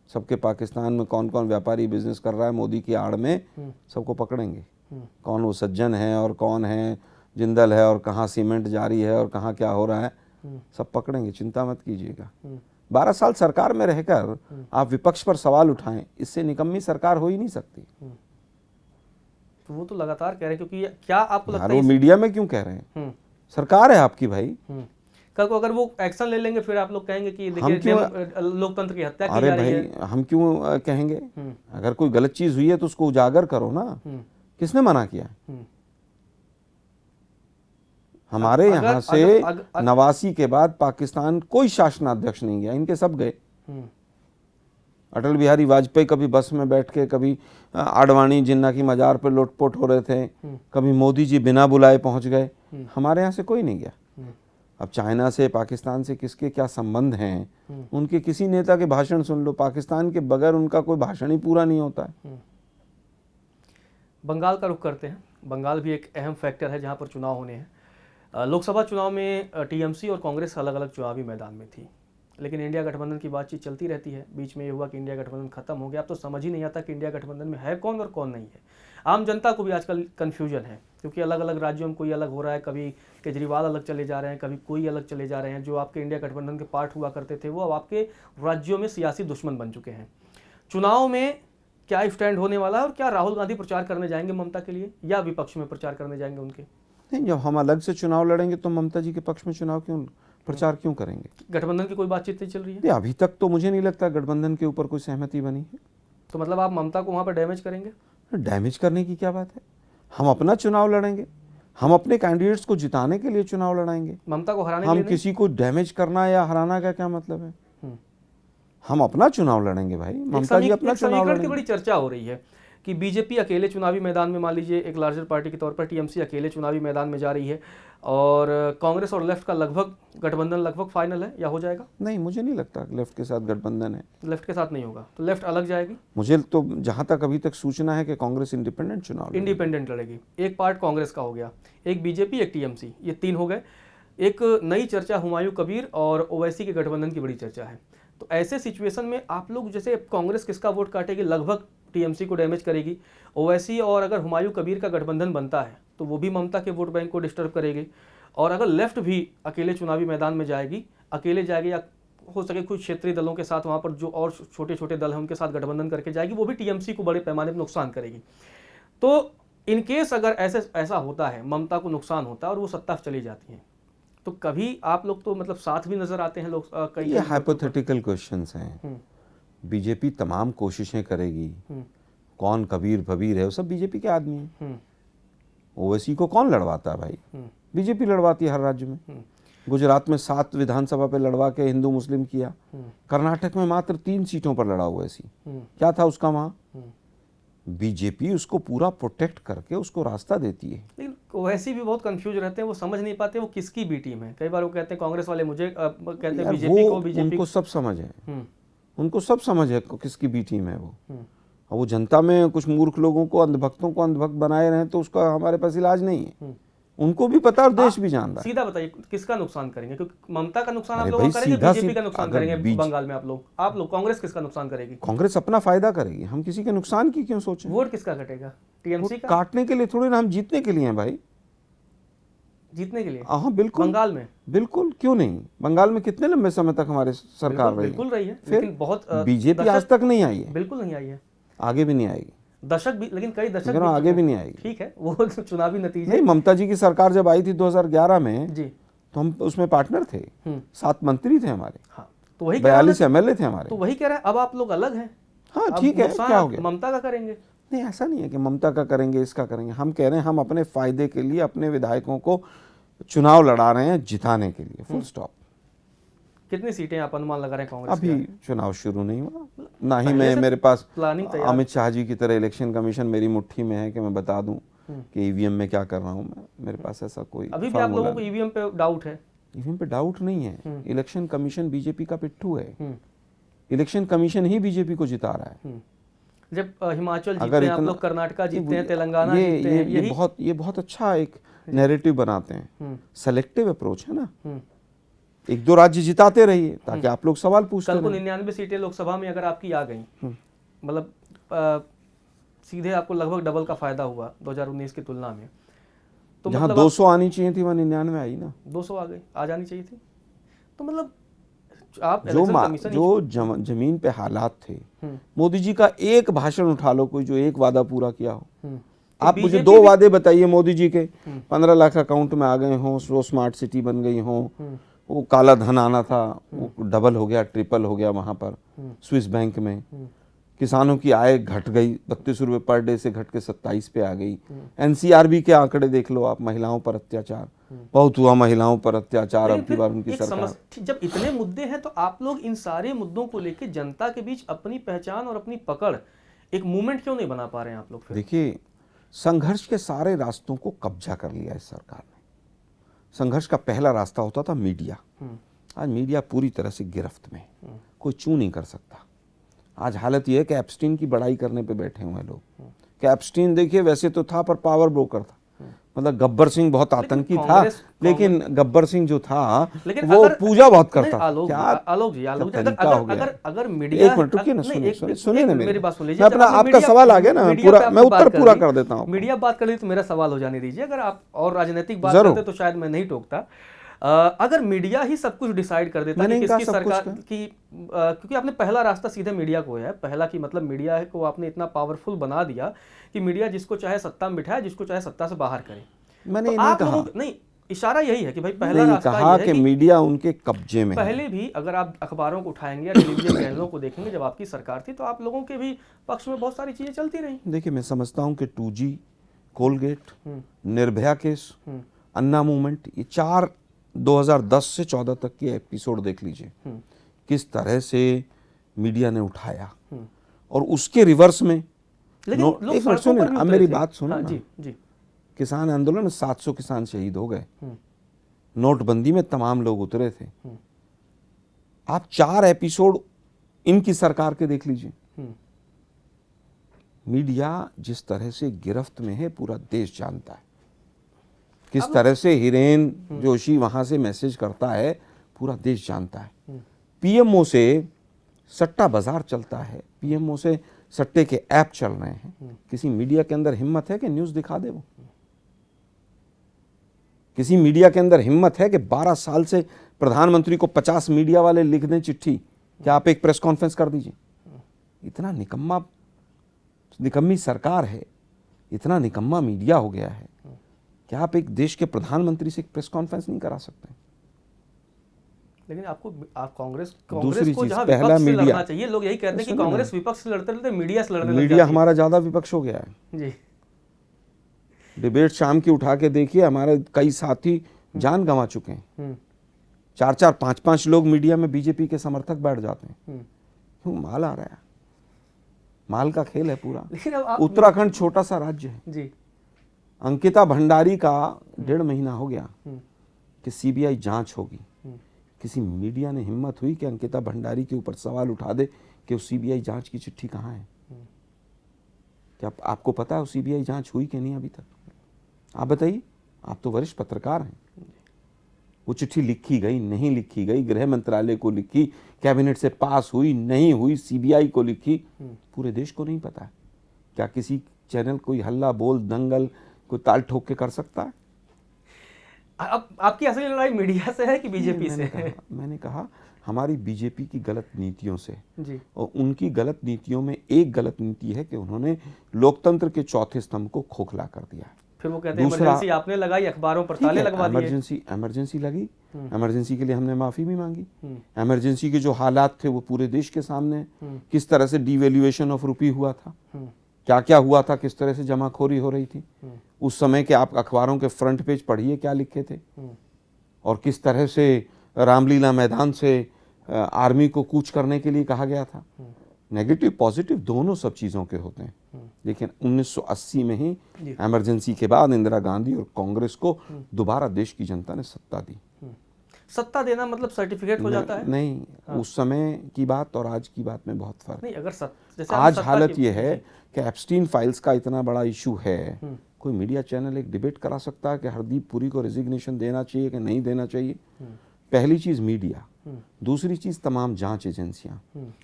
Speaker 2: सबके पाकिस्तान में कौन कौन व्यापारी बिजनेस कर रहा है मोदी की आड़ में, सबको पकड़ेंगे। कौन वो सज्जन है और कौन है जिंदल है और कहाँ सीमेंट जारी है और कहाँ क्या हो रहा है, सब पकड़ेंगे, चिंता मत कीजिएगा। 12 साल सरकार में रहकर आप विपक्ष पर सवाल उठाएं, इससे निकम्मी सरकार हो ही नहीं सकती।
Speaker 1: तो वो तो लगातार कह रहे हैं, क्योंकि क्या आपको लगता है
Speaker 2: वो मीडिया में क्यों कह रहे हैं? सरकार है आपकी भाई।
Speaker 1: कल को अगर वो एक्शन ले लेंगे फिर आप लोग कहेंगे कि देखिए लोकतंत्र की हत्या की जा रही है।
Speaker 2: भाई हम क्यों कहेंगे? अगर कोई गलत चीज हुई है तो उसको उजागर करो ना। किसने मना किया? हमारे यहाँ से 89 के बाद पाकिस्तान कोई शासनाध्यक्ष नहीं गया, इनके सब गए। अटल बिहारी वाजपेयी कभी बस में बैठ के, कभी आडवाणी जिन्ना की मजार पे लोटपोट हो रहे थे, कभी मोदी जी बिना बुलाए पहुंच गए। हमारे यहाँ से कोई नहीं गया। अब चाइना से, पाकिस्तान से किसके क्या संबंध हैं, उनके किसी नेता के भाषण सुन लो, पाकिस्तान के बगैर उनका कोई भाषण ही पूरा नहीं होता है।
Speaker 1: बंगाल का रुख करते हैं। बंगाल भी एक अहम फैक्टर है जहां पर चुनाव होने हैं। लोकसभा चुनाव में टीएमसी और कांग्रेस अलग अलग चुनावी मैदान में थी, लेकिन इंडिया गठबंधन की बातचीत चलती रहती है। बीच में ये हुआ कि इंडिया गठबंधन खत्म हो गया। अब तो समझ ही नहीं आता कि इंडिया गठबंधन में है कौन और कौन नहीं है। आम जनता को भी आजकल कन्फ्यूजन है, क्योंकि अलग अलग राज्यों में कोई अलग हो रहा है। कभी केजरीवाल अलग चले जा रहे हैं, कभी कोई अलग चले जा रहे हैं। जो आपके इंडिया गठबंधन के पार्ट हुआ करते थे वो अब आपके राज्यों में सियासी दुश्मन बन चुके हैं। चुनाव में क्या स्टैंड होने वाला है और क्या राहुल गांधी प्रचार करने जाएंगे ममता के लिए या विपक्ष में प्रचार करने जाएंगे उनके?
Speaker 2: नहीं, जब हम अलग से चुनाव लड़ेंगे तो ममता जी के पक्ष में चुनाव क्यों प्रचार क्यों करेंगे?
Speaker 1: गठबंधन की कोई बातचीत नहीं चल रही है
Speaker 2: अभी तक, तो मुझे नहीं लगता गठबंधन के ऊपर कोई सहमति बनी है।
Speaker 1: तो मतलब आप ममता को वहां पर डैमेज करेंगे?
Speaker 2: डैमेज करने की क्या बात है? हम अपना चुनाव लड़ेंगे, हम अपने कैंडिडेट्स को जिताने के लिए चुनाव लड़ाएंगे।
Speaker 1: ममता को हराने
Speaker 2: हम किसी को डैमेज करना या हराना का क्या मतलब है? हम अपना चुनाव लड़ेंगे भाई। ममता जी अपना चुनाव लड़ेंगे।
Speaker 1: की बड़ी चर्चा हो रही है कि बीजेपी अकेले चुनावी मैदान में, मान लीजिए एक लार्जर पार्टी के तौर पर टीएमसी अकेले चुनावी मैदान में जा रही है और कांग्रेस और लेफ्ट का लगभग गठबंधन लगभग फाइनल है, या हो जाएगा?
Speaker 2: नहीं, मुझे नहीं लगता लेफ्ट के साथ गठबंधन है।
Speaker 1: लेफ्ट के साथ नहीं होगा तो लेफ्ट अलग जाएगी?
Speaker 2: मुझे तो जहां तक अभी तक सूचना है कि कांग्रेस इंडिपेंडेंट
Speaker 1: लड़ेगी। एक पार्ट कांग्रेस का हो गया, एक बीजेपी, एक टीएमसी, ये 3 हो गए। एक नई चर्चा हुमायूं कबीर और ओवैसी के गठबंधन की बड़ी चर्चा है। तो ऐसे सिचुएशन में आप लोग, जैसे कांग्रेस किसका वोट काटेगी? लगभग टीएमसी को डैमेज करेगी। ओवैसी और अगर हुमायूं कबीर का गठबंधन बनता है तो वो भी ममता के वोट बैंक को डिस्टर्ब करेगी। और अगर लेफ्ट भी अकेले चुनावी मैदान में जाएगी, अकेले जाएगी या हो सके कुछ क्षेत्रीय दलों के साथ, वहाँ पर जो और छोटे छोटे दल हैं उनके साथ गठबंधन करके जाएगी, वो भी टीएमसी को बड़े पैमाने पर नुकसान करेगी। तो इनकेस अगर ऐसा होता है, ममता को नुकसान होता है और वो सत्ता चली जाती है, तो कभी आप लोग तो मतलब साथ भी नजर आते हैं लोग कई।
Speaker 2: ये हाइपोथेटिकल क्वेश्चंस हैं। बीजेपी तमाम कोशिशें करेगी। कौन कबीर फबीर है, वो सब बीजेपी के आदमी हैं। ओवैसी को कौन लड़वाता है भाई? बीजेपी लड़वाती है हर राज्य में। गुजरात में 7 विधानसभा पे लड़वा के हिंदू मुस्लिम किया। कर्नाटक में मात्र 3 सीटों पर लड़ा ओवैसी। क्या था उसका वहां? बीजेपी उसको पूरा प्रोटेक्ट करके उसको रास्ता देती है।
Speaker 1: लेकिन ओवैसी भी बहुत कंफ्यूज रहते हैं, वो समझ नहीं पाते वो किसकी बी टीम है। कई बार वो कहते हैं कांग्रेस वाले मुझे कहते हैं बीजेपी को,
Speaker 2: उनको सब समझ है। उनको सब समझ है किसकी बी टीम है वो। और वो जनता में कुछ मूर्ख लोगों को, अंधभक्तों को अंधभक्त बनाए रहे तो उसका हमारे पास इलाज नहीं है। उनको भी पता और देश भी जानता है।
Speaker 1: सीधा बताइए किसका नुकसान करेंगे? क्योंकि ममता का नुकसान आप लोग करेंगे, बीजेपी का नुकसान करेंगे बंगाल में आप लोग कांग्रेस किसका नुकसान करेगी?
Speaker 2: कांग्रेस अपना फायदा करेगी, हम किसी के नुकसान की क्यों सोचें?
Speaker 1: वोट किसका कटेगा? टीएमसी का?
Speaker 2: काटने के लिए थोड़ी ना, हम जीतने के लिए हैं भाई।
Speaker 1: जीतने के लिए?
Speaker 2: हाँ बिल्कुल।
Speaker 1: बंगाल में?
Speaker 2: बिल्कुल, क्यों नहीं। बंगाल में कितने लंबे समय तक हमारे सरकार रही?
Speaker 1: बिल्कुल रही है,
Speaker 2: लेकिन
Speaker 1: बहुत
Speaker 2: बीजेपी आज तक नहीं आई है।
Speaker 1: बिल्कुल नहीं आई है,
Speaker 2: आगे भी नहीं आएगी।
Speaker 1: दशक भी, लेकिन कई दशक
Speaker 2: लेकिन
Speaker 1: भी
Speaker 2: आगे भी नहीं आएगी।
Speaker 1: ठीक है, वो चुनावी नतीजे।
Speaker 2: नहीं, ममता जी की सरकार जब आई थी 2011 में
Speaker 1: जी,
Speaker 2: तो हम उसमें पार्टनर थे, 7 मंत्री थे हमारे,
Speaker 1: हाँ, तो वही कह रहा हूं
Speaker 2: 42 एमएलए थे हमारे।
Speaker 1: तो वही कह रहे हैं, अब आप लोग अलग हैं।
Speaker 2: हाँ
Speaker 1: अब
Speaker 2: ठीक है,
Speaker 1: नुकसान
Speaker 2: क्या हो
Speaker 1: आप
Speaker 2: गया?
Speaker 1: ममता का करेंगे।
Speaker 2: नहीं, ऐसा नहीं है कि ममता का करेंगे, इसका करेंगे। हम कह रहे हैं हम अपने फायदे के लिए अपने विधायकों को चुनाव लड़ा रहे हैं जिताने के लिए, फुल स्टॉप।
Speaker 1: कितनी सीटें आप अनुमान लगा रहे हैं कांग्रेस
Speaker 2: अभी
Speaker 1: के?
Speaker 2: चुनाव शुरू नहीं हुआ, ना ही
Speaker 1: पहले से
Speaker 2: मेरे पास
Speaker 1: प्लानिंग तैयार।
Speaker 2: अमित शाह जी की तरह इलेक्शन कमीशन मेरी मुट्ठी में है कि मैं बता दूं कि ईवीएम में क्या कर रहा हूं मैं। मेरे पास ऐसा कोई
Speaker 1: अभी भी आप लोगों को ईवीएम पे डाउट है?
Speaker 2: ईवीएम पे डाउट नहीं है। इलेक्शन कमीशन बीजेपी का पिट्ठू है।
Speaker 1: हम्म।
Speaker 2: इलेक्शन कमीशन ही बीजेपी को जिता रहा है।
Speaker 1: जब हिमाचल जीतते
Speaker 2: अगर
Speaker 1: हैं आप
Speaker 2: इतना-
Speaker 1: लोग, कर्नाटका जीतते हैं,
Speaker 2: ये-
Speaker 1: तेलंगाना
Speaker 2: ये
Speaker 1: जीतते हैं,
Speaker 2: ये
Speaker 1: यही
Speaker 2: बहुत अच्छा एक नैरेटिव बनाते हैं। सेलेक्टिव अप्रोच है ना।
Speaker 1: हम्म।
Speaker 2: 1-2 राज्य जिताते रहिए ताकि आप लोग सवाल पूछते
Speaker 1: कल को
Speaker 2: रहें।
Speaker 1: 99 सीटें लोकसभा में अगर आपकी आ गई, मतलब सीधे आपको लगभग डबल का फायदा हुआ 2019 की तुलना में, तो
Speaker 2: जहां
Speaker 1: मतलब
Speaker 2: 200 आनी चाहिए थी वहां 99 आई ना।
Speaker 1: 200 आ जानी चाहिए थी। तो मतलब आप इलेक्शन कमीशन
Speaker 2: जो जमीन पे हालात थे, मोदी जी का एक भाषण उठा लो, कोई जो एक वादा पूरा किया हो। आप मुझे 2 वादे बताइए मोदी जी के। 15 लाख अकाउंट में आ गए हों, वो स्मार्ट सिटी बन गई हो, वो काला धन आना था वो डबल हो गया, ट्रिपल हो गया वहां पर स्विस बैंक में। किसानों की आय घट गई, 32 रुपए पर डे से घट के 27 पे आ गई। एनसीआरबी के आंकड़े देख लो आप, महिलाओं पर अत्याचार बहुत हुआ, महिलाओं पर अत्याचार। अब की बार उनकी सरकार।
Speaker 1: जब इतने मुद्दे हैं तो आप लोग इन सारे मुद्दों को लेकर जनता के बीच अपनी पहचान और अपनी पकड़, एक मूवमेंट क्यों नहीं बना पा रहे हैं आप लोग फिर?
Speaker 2: देखिए, संघर्ष के सारे रास्तों को कब्जा कर लिया इस सरकार ने। संघर्ष का पहला रास्ता होता था मीडिया। आज मीडिया पूरी तरह से गिरफ्त में, कोई चू नहीं कर सकता। आज हालत यह है कि एप्स्टीन की बड़ाई करने पे बैठे हुए हैं लोग कि एप्स्टीन देखिए वैसे तो था पर पावर ब्रोकर था। मतलब गब्बर सिंह बहुत आतंकी था, लेकिन गब्बर सिंह जो था वो पूजा बहुत करता था।
Speaker 1: आलोक जी, अगर मीडिया,
Speaker 2: एक मिनट रुकिए ना, सुनिए ना मेरी बात। सुनिए, अपना आपका सवाल आ गया ना, मैं उत्तर पूरा कर देता हूँ।
Speaker 1: मीडिया बात कर ली तो मेरा सवाल हो जाने दीजिए। अगर आप और राजनीतिक बात करते तो शायद मैं नहीं टोकता। अगर मीडिया ही सब कुछ डिसाइड कर देता कि किसकी सरकार की, क्योंकि आपने पहला रास्ता सीधे मीडिया को है, पहला कि मतलब मीडिया को आपने इतना पावरफुल बना दिया कि मीडिया जिसको चाहे सत्ता में बिठाए, जिसको चाहे सत्ता से बाहर करे।
Speaker 2: मैंने
Speaker 1: तो आप लोगों नहीं, इशारा यही है कि भाई पहला रास्ता
Speaker 2: कहा कि मीडिया उनके कब्जे में।
Speaker 1: पहले भी अगर आप अखबारों को उठाएंगे या टेलीविजन चैनलों को देखेंगे, जब आपकी सरकार थी तो आप लोगों के भी पक्ष में बहुत सारी चीजें चलती रही।
Speaker 2: देखिए, मैं समझता हूं कि 2G, कोलगेट, निर्भया केस, अन्ना मूवमेंट, ये 2010 से 14 तक के एपिसोड देख लीजिए, किस तरह से मीडिया ने उठाया। और उसके रिवर्स में एक मिनट सुनिए, अब मेरी बात सुनो
Speaker 1: जी जी।
Speaker 2: किसान आंदोलन में 700 किसान शहीद हो गए, नोटबंदी में तमाम लोग उतरे थे। आप 4 एपिसोड इनकी सरकार के देख लीजिए। मीडिया जिस तरह से गिरफ्त में है पूरा देश जानता है। किस तरह से हिरेन जोशी वहां से मैसेज करता है पूरा देश जानता है। पीएमओ से सट्टा बाजार चलता है, पीएमओ से सट्टे के ऐप चल रहे हैं। किसी मीडिया के अंदर हिम्मत है कि न्यूज़ दिखा दे वो? किसी मीडिया के अंदर हिम्मत है कि 12 साल से प्रधानमंत्री को 50 मीडिया वाले लिख दें चिट्ठी कि आप एक प्रेस कॉन्फ्रेंस कर दीजिए? इतना निकम्मी सरकार है, इतना निकम्मा मीडिया हो गया है कि आप एक देश के प्रधानमंत्री से एक प्रेस कॉन्फ्रेंस नहीं करा सकते।
Speaker 1: लेकिन आप कांग्रेस
Speaker 2: दूसरी
Speaker 1: को
Speaker 2: चीज,
Speaker 1: जहां
Speaker 2: पहला
Speaker 1: विपक्ष से
Speaker 2: मीडिया
Speaker 1: लड़ना चाहिए, लोग यही कहते हैं कि कांग्रेस विपक्ष से लड़ते लड़ते मीडिया से लड़ने लग
Speaker 2: मीडिया हमारा ज्यादा विपक्ष हो गया है
Speaker 1: जी।
Speaker 2: डिबेट शाम की उठा के देखिए, हमारे कई साथी जान गंवा चुके हैं। 4-4, 5-5 लोग मीडिया में बीजेपी के समर्थक बैठ जाते हैं। क्यों? माल आ रहा है, माल का खेल है पूरा। उत्तराखंड छोटा सा राज्य है
Speaker 1: जी।
Speaker 2: अंकिता भंडारी का 1.5 महीना हो गया कि सीबीआई जांच होगी। किसी मीडिया ने हिम्मत हुई कि अंकिता भंडारी के ऊपर सवाल उठा दे कि उस सीबीआई जांच की चिट्ठी कहाँ है? क्या आपको पता है वो सीबीआई जांच हुई कि नहीं अभी तक? आप बताइए, आप तो वरिष्ठ पत्रकार हैं। वो चिट्ठी लिखी गई, नहीं लिखी गई, गृह मंत्रालय को लिखी, कैबिनेट से पास हुई, नहीं हुई, सीबीआई को लिखी, पूरे देश को नहीं पता है। क्या किसी चैनल कोई हल्ला बोल, दंगल, कोई ताल ठोक के कर सकता है?
Speaker 1: अब आपकी असली लड़ाई मीडिया से है कि बीजेपी से है?
Speaker 2: मैंने कहा हमारी बीजेपी की गलत नीतियों से।
Speaker 1: जी।
Speaker 2: और उनकी गलत नीतियों में एक गलत नीति है कि उन्होंने लोकतंत्र के चौथे स्तंभ को खोखला कर दिया।
Speaker 1: फिर वो कहते हैं इमरजेंसी आपने लगाई, अखबारों पर ताले लगवा दिए।
Speaker 2: इमरजेंसी लगी, इमरजेंसी के लिए हमने माफी भी मांगी। इमरजेंसी के जो हालात थे वो पूरे देश के सामने, किस तरह से डिवैल्यूएशन ऑफ रुपी हुआ था, क्या क्या हुआ था, किस तरह से जमाखोरी हो रही थी उस समय के। आप अखबारों के फ्रंट पेज पढ़िए क्या लिखे थे, और किस तरह से रामलीला मैदान से आर्मी को कूच करने के लिए कहा गया था। नेगेटिव पॉजिटिव दोनों सब चीज़ों के होते हैं, लेकिन 1980 में ही इमरजेंसी के बाद इंदिरा गांधी और कांग्रेस को दोबारा देश की जनता ने सत्ता दी।
Speaker 1: सत्ता देना मतलब सर्टिफिकेट हो जाता है?
Speaker 2: नहीं, उस समय की बात और आज की बात में बहुत फर्क
Speaker 1: नहीं। अगर जैसे
Speaker 2: आज हालत ये है कि एप्स्टीन फाइल्स का इतना बड़ा इशू है, कोई मीडिया चैनल एक डिबेट करा सकता है कि हरदीप पुरी को रेजिग्नेशन देना चाहिए कि नहीं देना चाहिए। पहली चीज मीडिया, दूसरी चीज तमाम जांच एजेंसियां,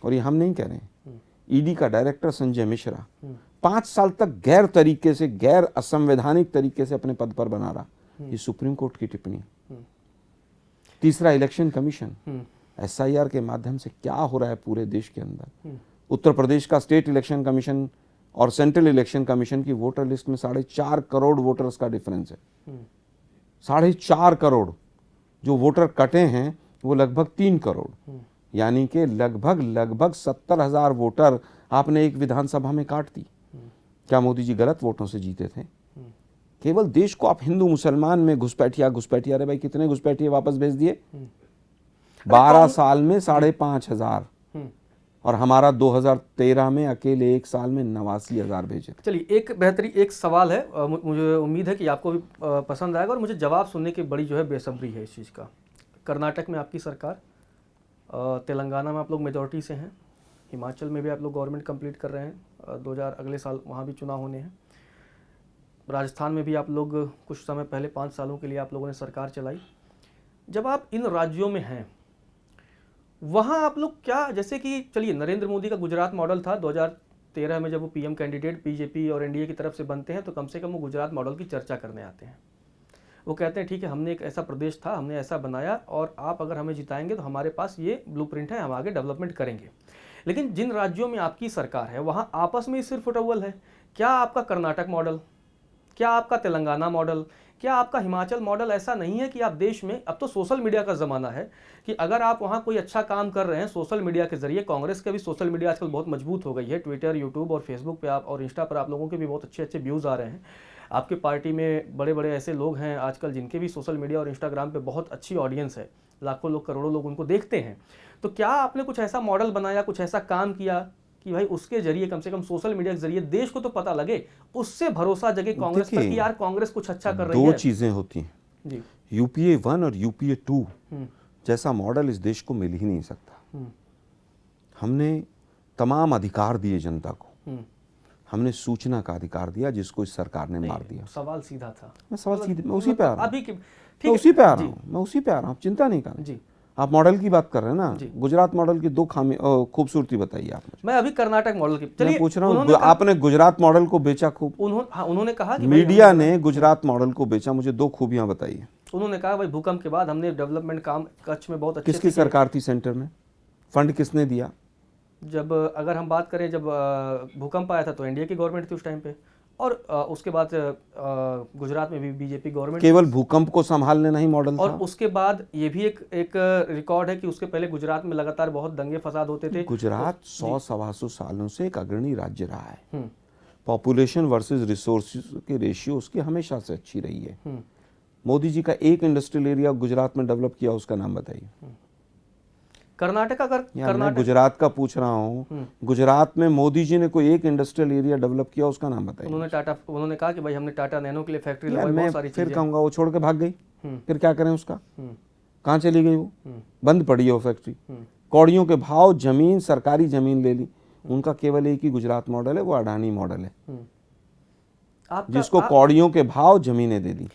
Speaker 2: और ये हम नहीं कह रहे हैं, ईडी का डायरेक्टर संजय मिश्रा 5 साल तक गैर तरीके से, गैर असंवैधानिक तरीके से अपने पद पर बना रहा, ये सुप्रीम कोर्ट की टिप्पणी। तीसरा इलेक्शन कमीशन, एसआईआर के माध्यम से क्या हो रहा है पूरे देश के अंदर। उत्तर प्रदेश का स्टेट इलेक्शन कमीशन और सेंट्रल इलेक्शन कमीशन की वोटर लिस्ट में 4.5 करोड़ वोटर्स का डिफरेंस है। 4.5 करोड़ जो वोटर कटे हैं वो लगभग 3 करोड़, यानी कि लगभग 70,000 वोटर आपने एक विधानसभा में काट दी। क्या मोदी जी गलत वोटों से जीते थे? केवल देश को आप हिंदू मुसलमान में घुसपैठिया, अरे भाई कितने घुसपैठिए वापस भेज दिए? 12 साल में 5,500, और हमारा 2013 में अकेले एक साल में 89,000 भेजे थे।
Speaker 1: चलिए, एक सवाल है, मुझे उम्मीद है कि आपको भी पसंद आएगा और मुझे जवाब सुनने की बड़ी जो है बेसब्री है इस चीज़ का। कर्नाटक में आपकी सरकार, तेलंगाना में आप लोग मेजॉरिटी से हैं, हिमाचल में भी आप लोग गवर्नमेंट कंप्लीट कर रहे हैं, 2000 अगले साल वहाँ भी चुनाव होने हैं, राजस्थान में भी आप लोग कुछ समय पहले 5 सालों के लिए आप लोगों ने सरकार चलाई। जब आप इन राज्यों में हैं, वहाँ आप लोग क्या, जैसे कि चलिए नरेंद्र मोदी का गुजरात मॉडल था 2013 में, जब वो पीएम कैंडिडेट बीजेपी और एनडीए की तरफ से बनते हैं तो कम से कम वो गुजरात मॉडल की चर्चा करने आते हैं। वो कहते हैं ठीक है, हमने एक ऐसा प्रदेश था, हमने ऐसा बनाया, और आप अगर हमें जिताएंगे तो हमारे पास ये ब्लूप्रिंट है, हम आगे डेवलपमेंट करेंगे। लेकिन जिन राज्यों में आपकी सरकार है वहाँ आपस में ही सिर्फ फुटबॉल है। क्या आपका कर्नाटक मॉडल, क्या आपका तेलंगाना मॉडल, क्या आपका हिमाचल मॉडल ऐसा नहीं है कि आप देश में, अब तो सोशल मीडिया का ज़माना है, कि अगर आप वहाँ कोई अच्छा काम कर रहे हैं सोशल मीडिया के जरिए, कांग्रेस का भी सोशल मीडिया आजकल बहुत मजबूत हो गई है, ट्विटर, यूट्यूब और फेसबुक पे आप और इंस्टा पर आप लोगों के भी बहुत अच्छे अच्छे व्यूज़ आ रहे हैं। आपकी पार्टी में बड़े बड़े ऐसे लोग हैं आजकल जिनके भी सोशल मीडिया और इंस्टाग्राम पे बहुत अच्छी ऑडियंस है, लाखों लोग, करोड़ों लोग उनको देखते हैं। तो क्या आपने कुछ ऐसा मॉडल बनाया, कुछ ऐसा काम किया कि भाई उसके जरिए कम से कम सोशल मीडिया के जरिए देश को तो पता लगे, उससे भरोसा जगे कांग्रेस पर कि यार कांग्रेस कुछ अच्छा कर रही है?
Speaker 2: 2 चीजें होती हैं
Speaker 1: जी।
Speaker 2: यूपीए 1 और यूपीए 2 जैसा मॉडल इस देश को मिल ही नहीं सकता। हमने तमाम अधिकार दिए जनता को, हमने सूचना का अधिकार दिया जिसको इस सरकार ने मार दिया।
Speaker 1: सवाल सीधा था।
Speaker 2: मैं उसी पे आ रहा हूँ,
Speaker 1: मैं
Speaker 2: उसी पे आ रहा हूँ, चिंता नहीं करना जी। आप मॉडल की बात कर रहे हैं ना, गुजरात मॉडल की 2 खूबसूरती बताइए आप मुझे।
Speaker 1: मैं अभी कर्नाटक मॉडल की चलिए
Speaker 2: पूछ रहा हूँ, आपने गुजरात मॉडल को बेचा खूब।
Speaker 1: उन्होंने कहा कि
Speaker 2: मीडिया ने गुजरात मॉडल को बेचा, मुझे 2 खूबियां बताइए।
Speaker 1: उन्होंने कहा भाई भूकंप के बाद हमने डेवलपमेंट काम कच्छ में बहुत अच्छे।
Speaker 2: किसकी सरकार थी सेंटर में? फंड किसने दिया?
Speaker 1: जब अगर हम बात करें, जब भूकंप आया था तो एनडीए की गवर्नमेंट थी उस टाइम पे, और उसके बाद गुजरात में भी बीजेपी गवर्नमेंट।
Speaker 2: केवल भूकंप को संभालने नहीं मॉडल था।
Speaker 1: और उसके बाद ये भी एक रिकॉर्ड है कि उसके पहले गुजरात में लगातार बहुत दंगे फसाद होते थे।
Speaker 2: गुजरात 100-125 सालों से एक अग्रणी राज्य रहा है। पॉपुलेशन वर्सेस रिसोर्सेज के रेशियो उसकी हमेशा से अच्छी रही है। मोदी जी का एक इंडस्ट्रियल एरिया गुजरात में डेवलप किया, उसका नाम बताइए।
Speaker 1: कर्नाटक, अगर
Speaker 2: मैं गुजरात का पूछ रहा हूँ, गुजरात में मोदी जी ने कोई एक इंडस्ट्रियल एरिया डेवलप किया, उसका नाम बताइए।
Speaker 1: उन्होंने कहा कि भाई हमने टाटा नैनो के लिए फैक्ट्री लगाई, बहुत सारी चीजें।
Speaker 2: फिर कहूँगा वो छोड़ के भाग गई, फिर क्या करें उसका? कहाँ चली गई वो? बंद पड़ी है वो फैक्ट्री। कौड़ियों के भाव जमीन, सरकारी जमीन ले ली। उनका केवल एक ही गुजरात मॉडल है, वो अडानी मॉडल है, जिसको कौड़ियों के भाव जमीनें दे दी।